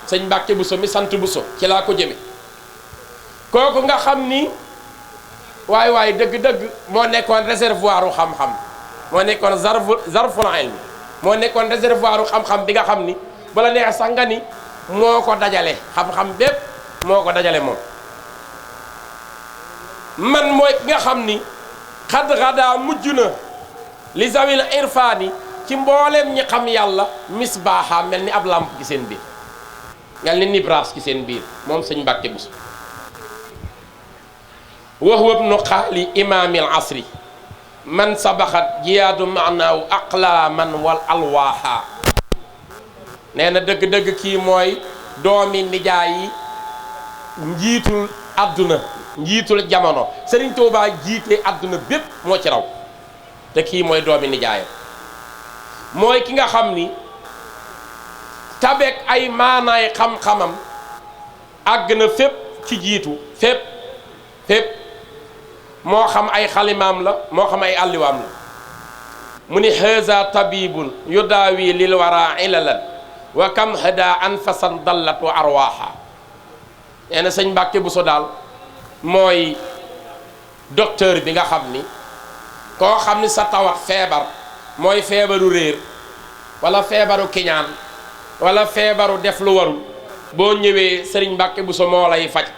sëñ Mbàkke Buso mi sant Buso ci laa ko jëme kooku nga xam ni waay dëgg-dëgg moo nekkoon réservoir u xam-xam moo nekkoon zarful ilmi moo nekkoon réservoir u xam-xam bi nga xam ni bala neex sax nga ni moo ko dajale xam-xam bépp moo ko dajale moom man mooy ki nga xam ni xad xadaa mujj na li zawil irfaani ci mbooleem ñi xam yàlla misbaaxa mel ni ab làmp ci seen biir mel ni nibraas ci seen biir moom sëñ Mbàkke Buso wa huwa ibnu xaali imaamil asri man sabaxat jiyaadu maanaaw aqlaaman wal alwaaxa nee na dëgg-dëgg kii mooy doomi nijaay yi njiitul àdduna njiitul jamono Sëriñ Tuubaa jiite àdduna bépp moo ci raw te kii mooy doomi nijaayam mooy ki nga xam ni tabek ay maanaay xam-xamam àgg na fépp ci jiitu fépp moo xam ay xalimaam la moo xam ay àlliwaam la mu ni haza tabibun yudaawi lil wara ilalan wa kam hada anfasan dallat wa arwaha nee na sëñ Mbàkke Buso daal mooy docteur bi nga xam ni koo xam ni sa tawat feebar mooy feebaru réer wala feebaru kiñaan wala feebaru def lu warul boo ñëwee sëriñ Mbàkke Buso moo lay faj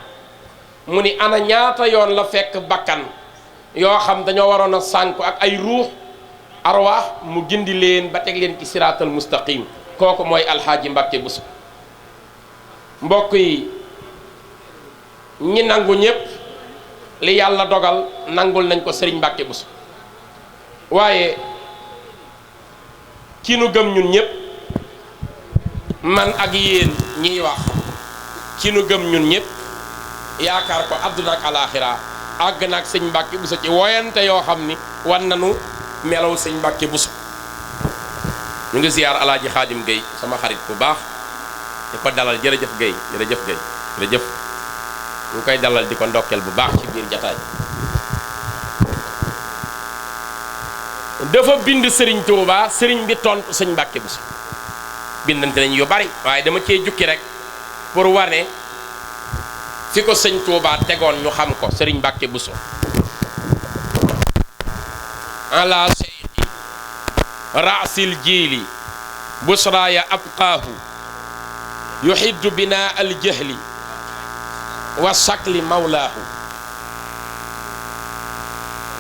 mu ni ana ñaata yoon la fekk bakkan yoo xam dañoo waroon a sànku ak ay ruux arwaax mu gindi leen ba teg leen ci siraatal mustaqim kooku mooy alxaaji Mbàkke Buso mbokk yi ñi nangu ñépp li yàlla dogal nangul nañ ko sëriñ Mbàkke Buso waaye ki nu gëm ñun ñépp man ak yéen ñiy wax ki nu gëm ñun ñépp yaakaar ko àdduna ak alaaxira àgg na ak sëñ Mbàkke Buso ci woyante yoo xam ni wan nanu melaw sëñ Mbàkke Buso ñu ngi ziyaar alaaji Xaadim Géy sama xarit bu baax di ko dalal jërëjëf Géy jërëjëf ñu koy dalal di ko ndokkeel bu baax ci biir jataay dafa bind sëriñ Tuubaa sëriñ bi tontu sëñ Mbàkke Buso bindante nañ yu bari waaye dama cee jukki rek pour wane fi ko sëñ Tuubaa tegoon ñu xam ko sëriñ Mbàkke Buso ala seyxi raasil jiili busraaya abqaahu yuhiddu bina al jahli wa sakli mawlaahu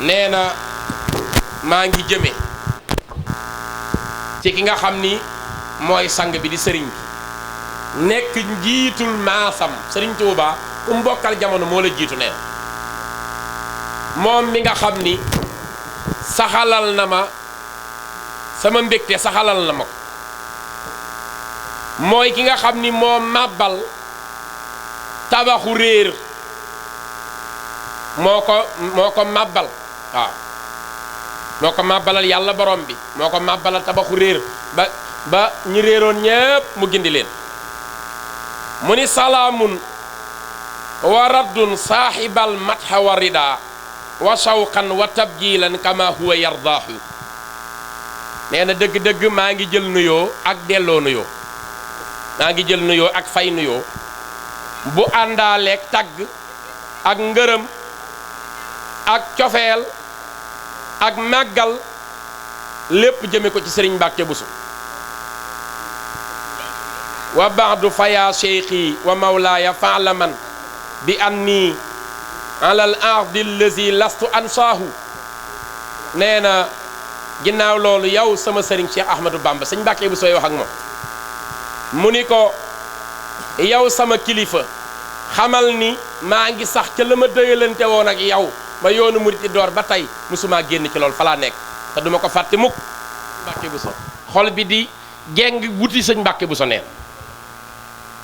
nee na maa ngi jëme ci ki nga xam ni mooy sang bi di sëriñ bi nekk njiitul maasam sëriñ Tuubaa ku mbokkal jamono moo la jiitu nee na moom mi nga xam ni saxalal na ma sama mbégte saxalal na ma ko mooy ki nga xam ni moo màbbal tabaxu réer moo ko màbbal waaw moo ko màbbalal yàlla borom bi moo ko màbbalal tabaxu réer ba ñi réeroon ñépp mu gindi leen mu ni salaamun wa raddun saaxibal matxa wa rida wa shawqan wa tabjilan kama huwa yardaahu nee na dëgg-dëgg maa ngi jël nuyoo ak delloo nuyoo maa ngi jël nuyoo ak fay nuyoo bu àndaaleeg tagg ak ngërëm ak cofeel ak màggal lépp jëme ko ci sëriñ Mbàkke Buso wa baadu fa yaa cheikhi wa mawlaaya faalaman bi anni alal ardi allazi lastu ansaahu nee na ginnaaw loolu yow sama sëriñ Cheikh Ahmadou Bamba sëñ Mbàkke bu sooy wax ak moom mu ni ko yow sama kilifa xamal ni maa ngi sax ca la ma dëyalante woon ak yow ba yoonu murit di door ba tey musuma génn ci loolu fa laa nekk te duma ko fàtte mukk Mbàkke bu so xol bi di geng wuti sëñ Mbàkke bu so neen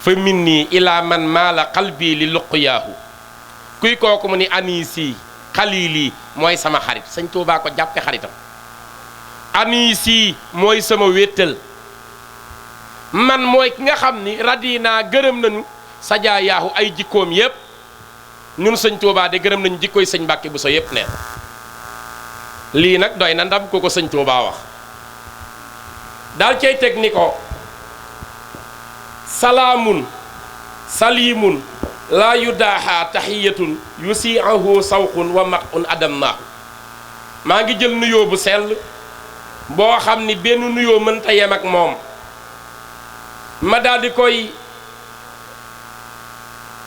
fa min nii ilaa man maala qalbi li luqyaahu kuy kooku mu ni anisi xalili mooy sama xarit sëñ Tuubaa ko jàppe xaritam anisi mooy sama wéttal man mooy ki nga xam ni radina gërëm nañu sajaa yaahu ay jikkoom yépp ñun sëñ Tuubaa de gërëm nañu jikkooy sëñ Mbàkke bu so yépp neen lii nag doy na ndam ko ko sëñ Tuubaa wax daal cay teg ni ko salaamun salimun laa yudaaha taxiyatun yusiahu sawqun wa matun adamnaahu maa ngi jël nuyoo bu sell boo xam ni benn nuyoo mënta yem ak moom ma daal di koy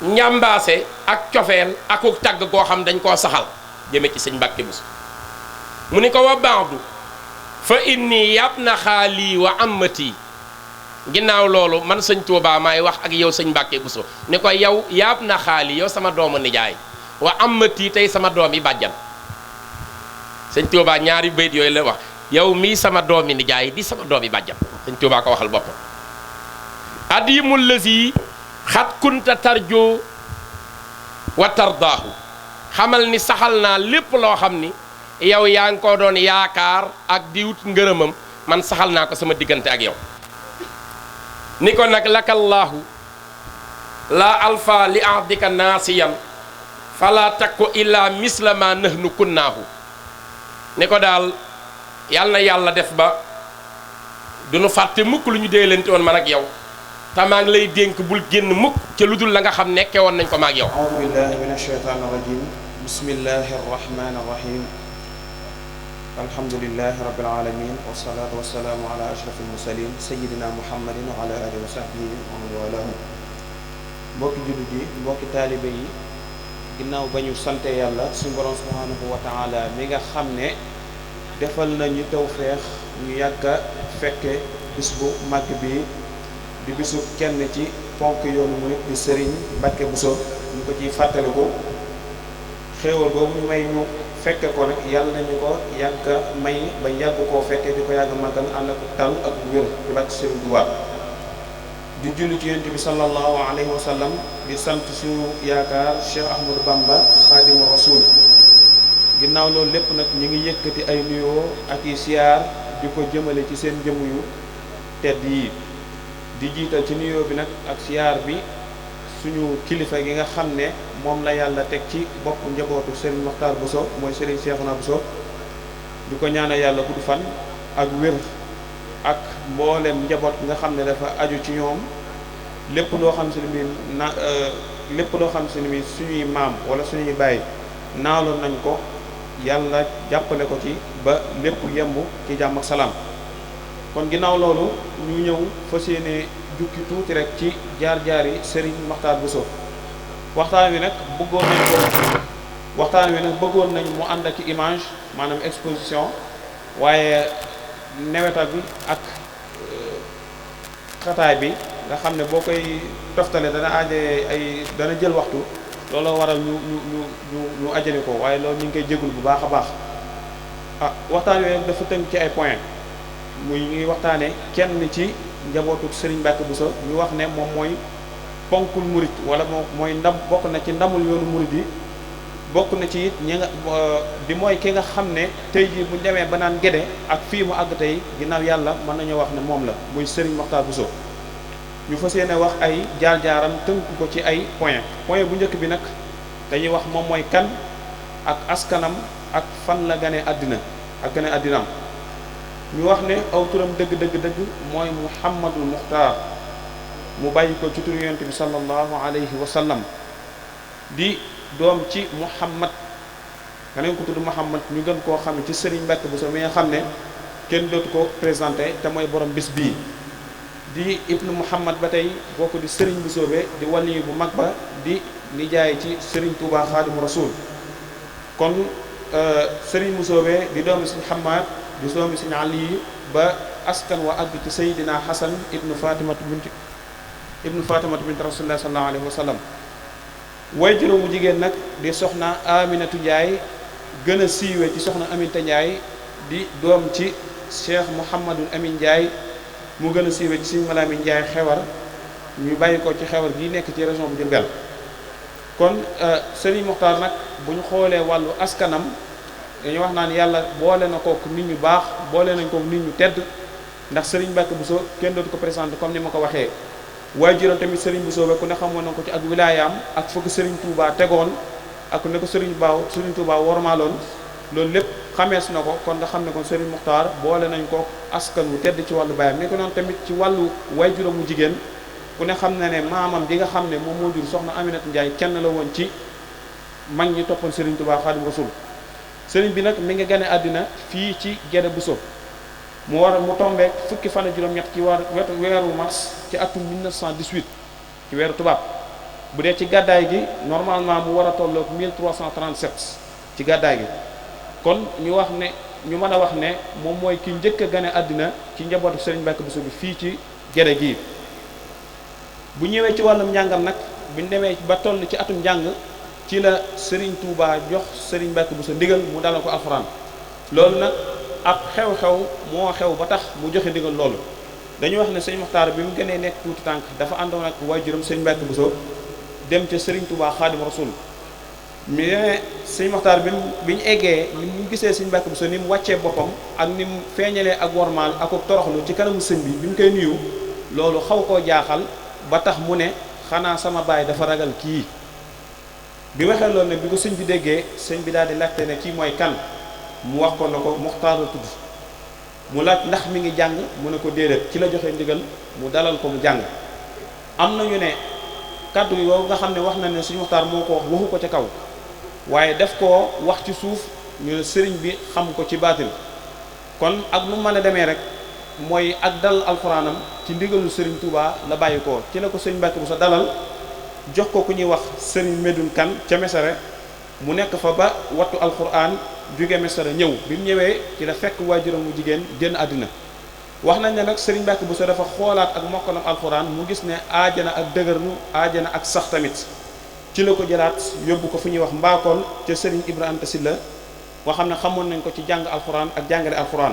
ñambaase ak cofeel akuk tagg koo xam dañ koo saxal jëme ci sëñ Mbàkke Buso mu ni ko wa baadu fa inni yab na xaali wa amati ginnaaw loolu man sëñ Tuubaa maay wax ak yow sëñ Mbàkke Buso ni ko yow yaab na xaali yow sama doomu nijaay wa amati tey sama doom yi bàjjan sëñ Tuubaa ñaari bayt yooyu la wax yow mii sama doomi nijaay di sama doom yi bàjjan sëñ Tuubaa ko waxal boppam adimul lasi xat kunta tarjo wa tardaahu xamal ni saxal naa lépp loo xam ni yow yaa ngi ko doon yaakaar ak di wut ngërëmam man saxal naa ko sama diggante ak yow ni ko nag lakallaahu laa alfa li ahdika naasiyan fala takko illa misla ma nahnu kunnaahu ni ko daal yàlla na yàlla def ba du nu fàtte mukk lu ñu déelante woon man ak yow te maa ngi lay dénk bul génn mukk ca lu dul la nga xam nekke woon nañ ko maag yow
a'uudu billahi min ashaytaani rajim bismillahi arrahmani arrahim alhamdulilahi rabbil alamin wasalaatu wasalaamu ala ashraf almursalin sayidina muhammadin wa ala alihi wa sahbihi wa man walahum mbokki jullit yi mbokki taalibe yi ginnaaw ba ñu sante yàlla suñu borom subhanahu wa taala mi nga xam ne defal nañu tawfeex ñu yàgg a fekke bis bu màgg bi di bisu kenn ci ponk yoonu murit di sëriñ Mbàkke Buso ñu ko ciy fàttaliku xéewal boobu ñu may ñu fekke ko rek yàlla nañu ko yàgg may ba yàgg koo fekke di ko yàgg màggal ànd ak tal ak wér di bàkk sëriñ Tuubaa di julli ci yonent bi sallallahu alayhi wa sallam di sant suñu yaakaar Cheikh Ahmadou Bamba xaadimu rasul ginnaaw loolu lépp nag ñu ngi yëkkati ay nuyoo ak i siyaar di ko jëmale ci seen jëmm yu tedd yi di jiital ci nuyoo bi nag ak siyaar bi suñu kilifa gi nga xam ne moom la yàlla teg ci bopp njabootu Serigne Mokhtar Bousso mooy Serigne Cheikhouna Bousso di ko ñaanal yàlla gudd fan ak wér ak mboolem njaboot nga xam ne dafa aju ci ñoom lépp loo xam si ne bi lépp loo xam si ne bi suñuy maam wala suñuy baay naaloon nañ ko yàlla jàppale ko ci ba lépp yemb ci jàmm ak salaam kon ginnaaw loolu ñu ñëw fas yéene jukki tuuti rek ci jaar-jaar yi Serigne Mokhtar Bousso waxtaan wi nag bëggoon nañ mu ànd ak image maanaam exposition waaye neweta bi ak xataay bi nga xam ne boo koy toftale dana jël waxtu looloo waral ñu ajani ko waaye loolu ñu ngi koy jégul bu baax a baax waxtaan wi dafa tënk ci ay point muy ñuy waxtaane kenn ci njabootu Serigne Mbàkke Bousso ñu wax ne moom mooy ponkul murit wala moom mooy ndam bokk na ci ndamul yoonu murit yi bokk na ci it ñi nga di mooy ki nga xam ne tey jii bu ñu demee ba naan Gédé ak fii mu àgg tey ginnaaw yàlla mën nañoo wax ne moom la muy Serigne Mokhtar Bousso ñu fas yéene wax ay jaar-jaaram tënk ko ci ay point bu njëkk bi nag dañuy wax moom mooy kan ak askanam ak fan la gane àddina ak gane àddinaam ñu wax ne aw turam dëgg mooy Muhammadul Muxtaar mu bàyyi ko ci turu yonent bi sallallahu alayhi wa sallam di doom ci Muhammad keneen ko tudd Muhammad ñu gën koo xam ci Serigne Mbàkke Bousso mi nga xam ne kenn dootu ko présenté te mooy borom bis bii di ibnu Muhammad ba tey bokk di Serigne Boussoobe di wali bu mag ba di nijaay ci Serigne Touba Xaadimu Rasuul kon Serigne Boussoobe di doomi Serigne Hamad di doomi Serigne Ali ba askan wa àgg ci Seydina Hasan ibnu Fatimatu bint Rasulullah sallallahu alayhi wa sallam way juróomu jigéen nag di soxna Aminatu Ndiaye gën a siiwe ci soxna Aminta Ndiaye di doom ci Cheikh Mouhamadul Amin Ndiaye mu gën a siiwe ci Serigne Malamine Ndiaye xewar ñu bàyyi ko ci xewar gi nekk ci région bu Diourbel kon Serigne Mokhtar nag bu ñu xoolee wàllu askanam dañu wax naan yàlla boole na kook nit ñu baax boole nañ kook nit ñu tedd ndax Serigne Mbacke Bousso kenn dootu ko présenté comme ni ma ko waxee waajuram tamit Serigne Bousso ku ne xamoon na ko ci ak wilaayaam ak fokk Serigne Touba tegoon ak ne ko Serigne Touba wormaaloon loolu lépp xamees na ko kon nga xam ne kon Serigne Mokhtar boole nañ ko askan wu tedd ci wàllu baayam ni ko noonu tamit ci wàllu waajuram mu jigéen ku ne xam na ne maamam di nga xam ne moom moo jur soxna Aminata Ndiaye kenn la woon ci mag ñi toppoon Serigne Touba Xaadimu Rasuul Serigne bi nag mi ngi gane àddina fii ci Guédé Bousso mu tombeek fukki fan ak juróom-ñett ci weeru mars ci atum 1918 ci weeru tubaab bu dee ci gàddaay gi normalement mu war a tolloog 1337 ci gàddaay gi kon ñu mën a wax ne moom mooy ki njëkk a gane àddina ci njabootu Serigne Mbacke Bousso bi fii ci Guédé gii bu ñëwee ci wàllum njàngam nag buñ demee ba toll ci atum njàng ci la Serigne Touba jox Serigne Mbacke Bousso ndigal mu dalal ko alxuraan loolu nag ab xew-xew moo xew ba tax mu joxe ndigal loolu dañuy wax ne Serigne Mokhtar bi mu gënee nekk tuuti tànk dafa àndoon ak waajuram Serigne Mbacke Bousso dem ca Serigne Touba Xaadimu Rasuul mais Serigne Mokhtar bi ñu eggee ni mu gisee Serigne Mbacke Bousso ni mu wàccee boppam ak ni mu feeñalee ak wormaal ak toroxlu ci kanamu sëñ bi mu koy nuyu loolu xaw koo jaaxal ba tax mu ne xanaa sama baay dafa ragal kii bi waxee loolu ne bi ko sëñ bi déggee sëñ bi daal di laajte ne kii mooy kan mu wax ko na ko Mokhtar la tudd mu laaj ndax mi ngi jàng mu ne ko déedéet ci la joxe ndigal mu dalal ko mu jàng am nañu ne kàddu yow nga xam ne wax na ne suñu Mokhtar moo ko wax waxu ko ca kaw waaye def koo wax ci suuf ñu ne sëriñ bi xam ko ci baatil kon ak nu mën a demee rek mooy ak dal alxuraanam ci ndigalu Serigne Touba la bàyyi ko ci la ko Serigne Mbacke Bousso dalal jox ko ku ñuy wax Serigne Medoune Kane ca Mesere mu nekk fa ba wattu alxuraan jóge Mesere ñëw bi mu ñëwee ci la fekk waajuram mu jigéen génn àddina wax nañ ne nag Serigne Mbacke Bousso dafa xoolaat ak mokkalam alxuraan mu gis ne aajana ak dëgërnu aajana ak sax tamit ci la ko jëlaat yóbbu ko fu ñuy wax mbaakool ca Serigne Ibrahima Sylla nga xam ne xamoon nañ ko ci jàng alxuraan ak jàngale alxuraan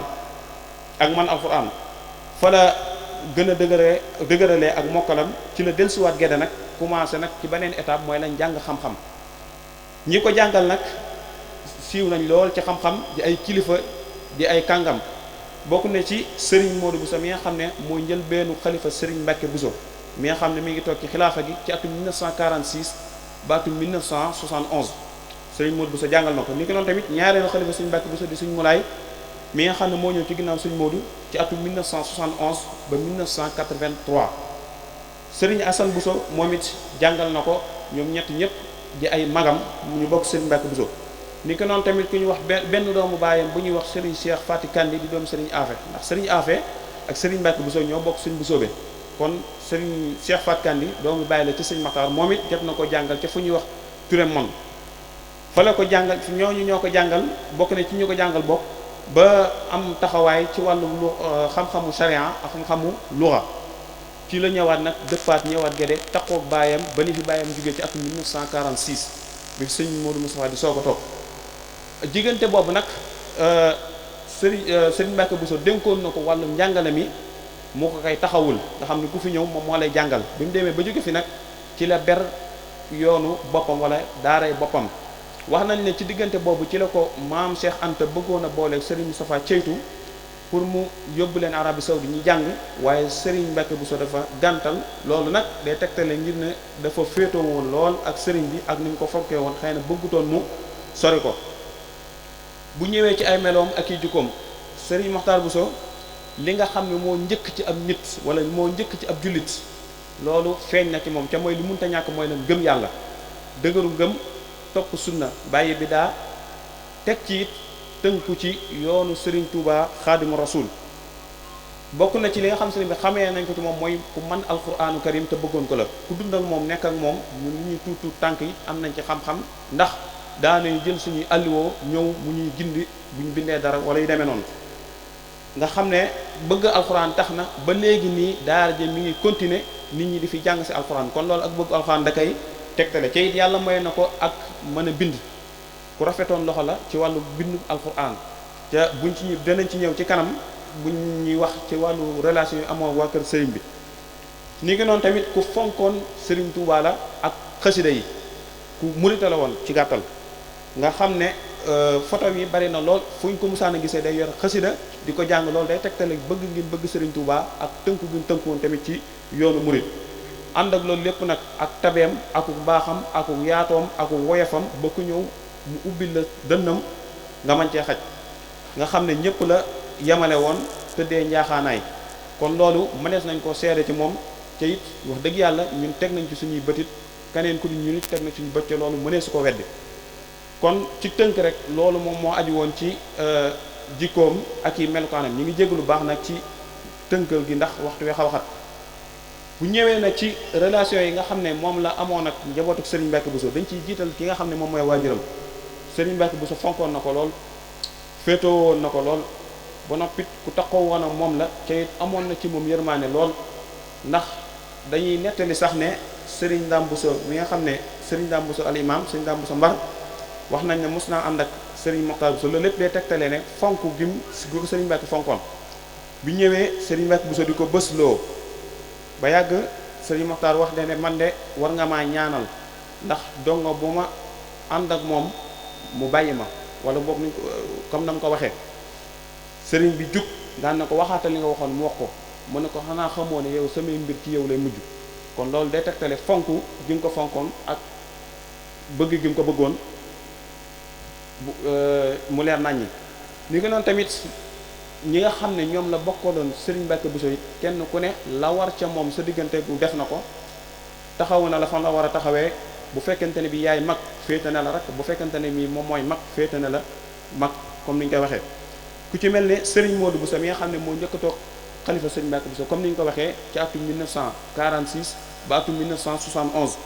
ak man alxuraan fa la gën a dëgëralee ak mokkalam ci la dellusiwaat Guédé nag commencé nag ci beneen étape mooy lañ jàng xam-xam ñi ko jàngal nag siiw nañ lool ci xam-xam di ay kilifa di ay kàngam bokk na ci Serigne Modou Bousso mi nga xam ne mooy njëlbeenu xalifa Serigne Mbacke Bousso mi nga xam ne mi ngi toog ci xilaafa gi ci atum 1946 ba atum 1971 Serigne Modou Bousso jàngal na ko ni ko noonu tamit ñaareelu xalifa Serigne Mbacke Bousso di Serigne Moulay mi nga xam ne moo ñëw ci ginnaaw Serigne Modou ci atum 1971 ba 1983 Serigne Assane Bousso moom it jàngal na ko ñoom ñett ñëpp di ay magam ñu bokk Serigne Mbacke Bousso ni ko noonu tamit ku ñu wax benn doomu baayam bu ñuy wax Serigne Cheikh Fati Kandi di doomu Serigne Afe ndax Serigne Afe ak Serigne Mbacke Bousso ñoo bokk Serigne Boussobe kon Serigne Cheikh Fati Kandi doomu bàyyi la ci Serigne Makhtar moom it jot na ko jàngal ca fu ñuy wax Touré Mon fa la ko jàngal ñooñu ñoo ko jàngal bokk na ci ñu ko jàngal bokk ba am taxawaay ci wàllu xam-xamu sharia ak xam-xamu luxa ci la ñëwaat nag dëppaat ñëwaat Guédé taxoog baayam ba ni fi baayam jógee ci atum 1946 bi sëñ Modou Moustapha di soog a toog diggante boobu nag Serigne Mbacke Bousso dénkoon na ko wàllum njàngale mi moo ko koy taxawul nga xam ne ku fi ñëw moom moo lay jàngal bi mu demee ba jóge fi nag ci la ber yoonu boppam wala daaray boppam wax nañ ne ci diggante boobu ci la ko maam Cheikh Anta bëggoon a booleeg Serigne Moustapha ceytu pour mu yóbbu leen Arabie Saoudi ñu jàng waaye Serigne Mbacke Bousso dafa gàntal loolu nag day tegtale ngir ne dafa féetoo woon lool ak Serigne bi ak ni mu ko fonkee woon xëy na bëggutoon mu sori ko bu ñëwee ci ay meloom ak i jukkoom Serigne Mokhtar Bousso li nga xam ne moo njëkk ci ab nit wala moo njëkk ci ab jullit loolu feeñ na ci moom ca mooy lu munta ñàkk mooy nag gëm yàlla dëgëru gëm topp sunna bàyyi bidaa teg ci it tënku ci yoonu Serigne Touba Xaadimu Rasuul bokk na ci li nga xam ne bi xamee nañ ko ci moom mooy ku man alquranu karim te bëggoon ko la ku dund ak moom nekk ak moom ñun ñuy tuut tànk yi am nañ ci xam-xam ndax daanañu jël suñuy alliwoo ñëw mu ñuy gindi bu ñu bindee dara wala yu demee noonu nga xam ne bëgg alxuraan tax na ba léegi nii daara ji mi ngi continuer nit ñi di fi jàng si alxuraan kon loolu ak bëgg alxuraan da koy tegtale ca it yàlla may na ko ak mën a bind ku rafetoon loxo la ci wàllu bindu alxuraan te buñ ci danañ ci ñëw ci kanam buñ ñuy wax ci wàllu relation yi amoo waa kër sëriñ bi ni ngi noonu tamit ku fonkoon sëriñ Tuubaa la ak xasida yi ku murita la woon ci gàttal nga xam ne photo yi bari na lool fu ñu ko musaan a gisee day yor xasida di ko jàng lool day tegtale bëgg ngeen bëgg sëriñ Tuubaa ak tënku gi tënku woon tamit ci yoonu murit ànd ak loolu lépp nag ak tabeem aku baaxam aku yaatoom aku woyefam ba ku ñëw mu ubbil la dënnam nga mën cee xaj nga xam ne ñëpp la yemale woon tëddee njaaxaanaay kon loolu mënees nañ ko seede ci moom te it wax dëgg yàlla ñun teg nañ ci suñuy bëtit keneen ku di ñu nit teg na suñu bët loolu mëneesu ko weddi kon ci tënk rek loolu moom moo aju woon ci jikkoom ak i melukaanam ñi ngi jégg lu baax nag ci tënkal gi ndax waxtu wi xaw xat bu ñëwee nag ci relation yi nga xam ne moom la amoon ak njabootu Serigne Mbacke Bousso dañ ciy jiital ki nga xam ne moom mooy waajuram Serigne Mbacke Bousso fonkoon na ko lool féetoo woon na ko lool ba noppit ku taxaw woon ak moom la te it amoon na ci moom yërmaane lool ndax dañuy nettali sax ne Serigne Dame Bousso mi nga xam ne Serigne Dame Bousso al imam Serigne Dame Bousso Mbar wax nañ ne mos naa ànd ak Serigne Mokhtar Bousso loolu lépp day tegtalee ne fonk gim gu ko Serigne Mbacke fonkoon bi ñëwee Serigne Mbacke Bousso di ko bësloo ba yàgg Serigne Mokhtar wax ne man de war nga maa ñaanal ndax dongo bu ma ànd ak moom mu bàyyi ma wala boog ni comme na mu ko waxee Serigne bi jug daan na ko waxaatal li nga waxoon mu wax ko mu ne ko xanaa xamoo ne yow samay mbir ci yow lay mujj kon loolu day tegtale fonk gi nga ko fonkoon ak bëgg gi nga ko bëggoon mu leer naññi ni ko noonu tamit ñi nga xam ne ñoom la bokkaloon Serigne Mbacke Bousso it kenn ku ne la war ca moom sa diggante bu def na ko taxawu na la fan la war a taxawee bu fekkente ne bi yaay mag féete na la rek bu fekkente ne bi moom mooy mag féete na la mag comme ni ñu koy waxee ku ci mel ne Serigne Modou Bousso mi nga xam ne moo njëkk a toog xalifa Serigne Mbacke Bousso comme ni ñu ko waxee ci atum 1946 ba atum 1971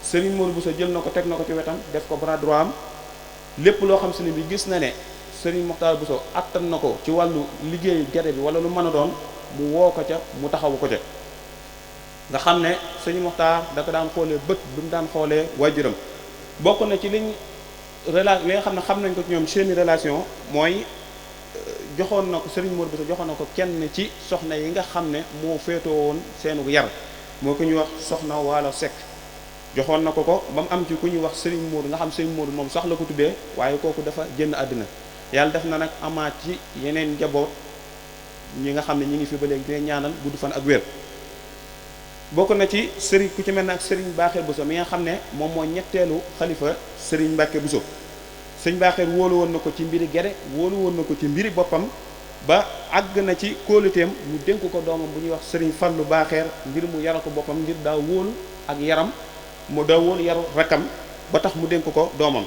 Serigne Modou Bousso jël na ko teg na ko ci wetam def ko bras droit am lépp loo xam se ne bi gis na ne Serigne Mokhtar Bousso attan na ko ci wàllu liggéeyu gerte bi wala lu mën a doon mu woo ko ca mu taxawu ko ca nga xam ne Serigne Mokhtar da ko daan xoolee bët bi mu daan xoolee waajuram bokk na ci li nga xam ne xam nañ ko ci ñoom seeni relation mooy joxoon na ko Serigne Modou Bousso joxoon na ko kenn ci soxna yi nga xam ne moo féetoo woon seenu yar moo ko ñuy wax soxna Waalo Seck joxoon na ko ba mu am ci ku ñuy wax Serigne Modou nga xam Serigne Modou moom sax la ko tuddee waaye kooku dafa génn àddina yàlla def na nag amaat ci yeneen njaboot ñi nga xam ne ñi ngi fi ba léegi dina ñaanal gudd fan ak wér bokk na ci Serigne ku ci mel ne ak Serigne Bakher Bousso mi nga xam ne moom mooy ñetteelu xalifa Serigne Mbacke Bousso Serigne Bakher wóolu woon na ko ci mbiri gere wóolu woon na ko ci mbiri boppam ba àgg na ci kóoluteem mu dénk ko doomam bu ñuy wax Serigne Fallou Bakher ngir mu yaral ko boppam ngir daa wóolu ak yaram mu daa wóolu yaru rakkam ba tax mu dénk ko doomam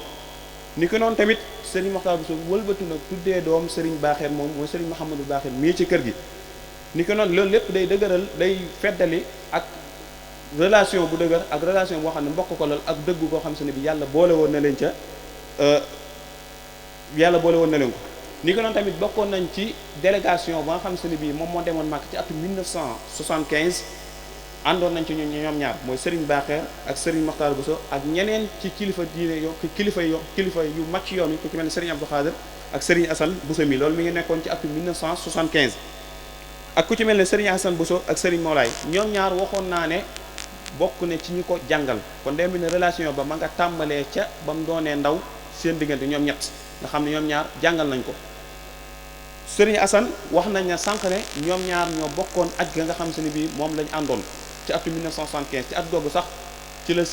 ni ko noonu tamit Serigne Mokhtar Bousso wëlbatu nag tuddee doom Serigne Bakher moom mooy Serigne Mouhamadou Bakher mii ci kër gi ni ko noonu loolu lépp day dëgëral day feddali ak relation bu dëgër ak relation boo xam ne mbokk ko lool ak dëggu koo xam se ne bi yàlla boole woon na leen ca yàlla boole woon na leen ko ni ko noonu tamit bokkoon nañ ci délégation ba nga xam se ne bii moom moo demoon Màkk ci atum 1975 àndoon nañ ci ñoom ñaar mooy Serigne Bakher ak Serigne Mokhtar Bousso ak ñeneen ci kilifa diine kilifa yu mag ci yoon yi ku ci mel ne Serigne Abdou Khadir ak Serigne Assane Bousso mi loolu mi ngi nekkoon ci atum 1975 ak ku ci mel ne Serigne Assane Bousso ak Serigne Mawlaay ñoom ñaar waxoon naa ne bokk ne ci ñi ko jàngal kon day mel ne relation ba ma nga tàmbalee ca ba mu doonee ndaw seen diggante ñoom ñett nga xam ne ñoom ñaar jàngal nañ ko Serigne Assane wax nañ ne sànq ne ñoom ñaar ñoo bokkoon aj ga nga xam se ne bii moom lañ àndoon ci atum 1975 ci at googu sax ci la fa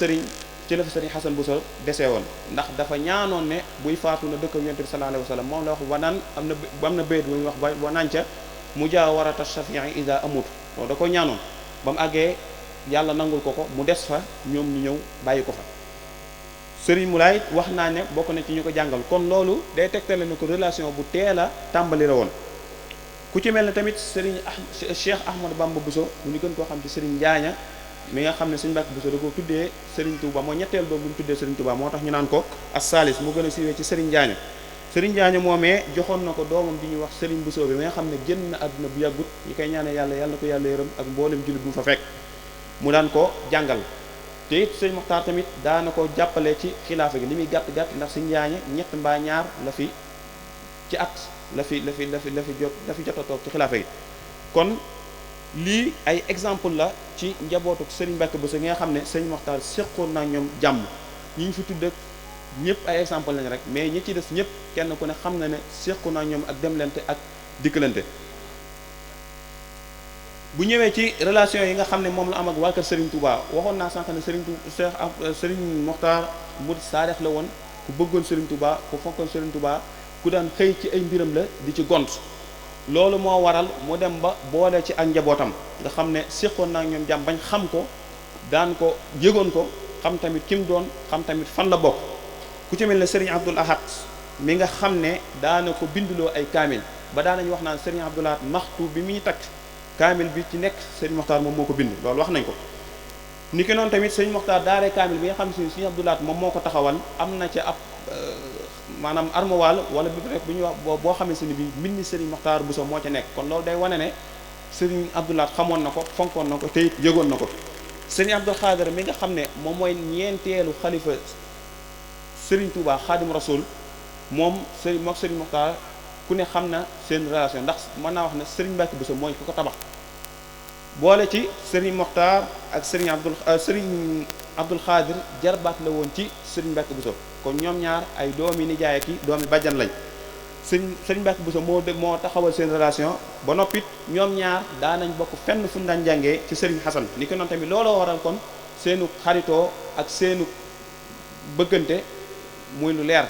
Serigne Assane Bousso desee woon ndax dafa ñaanoon ne buy faatu na dëkk Yonent bi sallallahu alayhi wa sallam moom la wax wanaan am na bayit bu ñuy wax wanaan ca mujaawarata shafii ida amut loolu da ko ñaanoon ba mu àggee yàlla nangul ko mu des fa ñoom ñu ñëw bàyyi ko fa Serigne Moulay wax naa ne bokk na ci ñu ko jàngal kon loolu day tegtale ne ko relation bu teel a tàmbali la woon ku ci mel ne tamit sëriñ Cheikh Ahmadou Bamba Bousso ñu gën koo xam ci sëriñ Njaaña mi nga xam ne sëriñ Mbàkke Bousso da ko tuddee sëriñ Touba moo ñetteel doom bu ñu tuddee sëriñ Touba moo tax ñu naan ko as-Salis mu gën a siiwee ci sëriñ Njaaña sëriñ Njaaña moomee joxoon na ko doomam di ñuy wax sëriñ Bousso bi mi nga xam ne génn na àdduna bu yàggut ñi koy ñaane yàlla yàlla na ko yàlla yërëm ak mboolem jullit bu fa fekk mu daan ko jàngal te it sëriñ Moxtaar tamit daana ko jàppale ci xilaafa gi li muy gàtt gàtt ndax sëriñ Njaaña ñett mbaa ñaar la fi ci at la fi jot a toog ci xilaafa gi kon lii ay exemple la ci njabootu Serigne Mbacke Bousso gi nga xam ne Serigne Mokhtar seqoon naa ñoom jàmm ñi ñu fi tudd ak ñëpp ay exemple lañ rek mais ñi ci des ñëpp kenn ku ne xam na ne seqoon naa ñoom ak demlante ak dikkalante. bu ñëwee ci relation yi nga xam ne moom la am ak waa kër Serigne Touba waxoon naa sànq ne Serigne Mokhtar murid saadex la woon ku bëggoon Serigne Touba ku fonkoon Serigne Touba ku daan xëy ci ay mbiram la di ci gont. loolu moo waral mu dem ba boole ci ak njabootam nga xam ne séqoon naa ñoom jàmm bañ xam ko daan ko yëgoon ko xam tamit ki mu doon xam tamit fan la bokk ku ci mel ne Serigne Abdoul Ahad mi nga xam ne daana ko binduloo ay kaamil ba daanañu wax naan Serigne Abdoul Ahad maxtu bi muy takk kaamil bi ci nekk Serigne Mokhtar moom moo ko bind loolu wax nañ ko ni ki noonu tamit Serigne Mokhtar daaree kaamil bi nga xam ne Serigne Abdoul Ahad moom moo ko taxawal am na ca ab maanaam armoire wala bibliothèque bu ñuy wax boo xamee si ni bi mbind ni Serigne Mokhtar Bousso moo ca nekk kon loolu day wane ne Serigne Abdoul Ahad xamoon na ko fonkoon na ko te it yëgoon na ko Serigne Abdoul Khadir mi nga xam ne moom mooy ñeenteelu xalifa Serigne Touba Khadim Rasoul moom Serigne Mokhtar ku ne xam na seen relation ndax mën naa wax ne Serigne Mbacke Bousso mooy ku ko tabax boole ci Serigne Mokhtar ak Serigne Abdoul Khadir jarbaat la woon ci Serigne Mbacke Bousso kon ñoom ñaar ay doomi nijaay ak i doomi bàjjan lañ Serigne Mbacke Bousso moo taxawal seen relation ba noppit ñoom ñaar daanañ bokk fenn fu ñu daan jàngee ci Serigne Hassan ni ko noonu tamit looloo waral kon seenu xaritoo ak seenu bëggante muy lu leer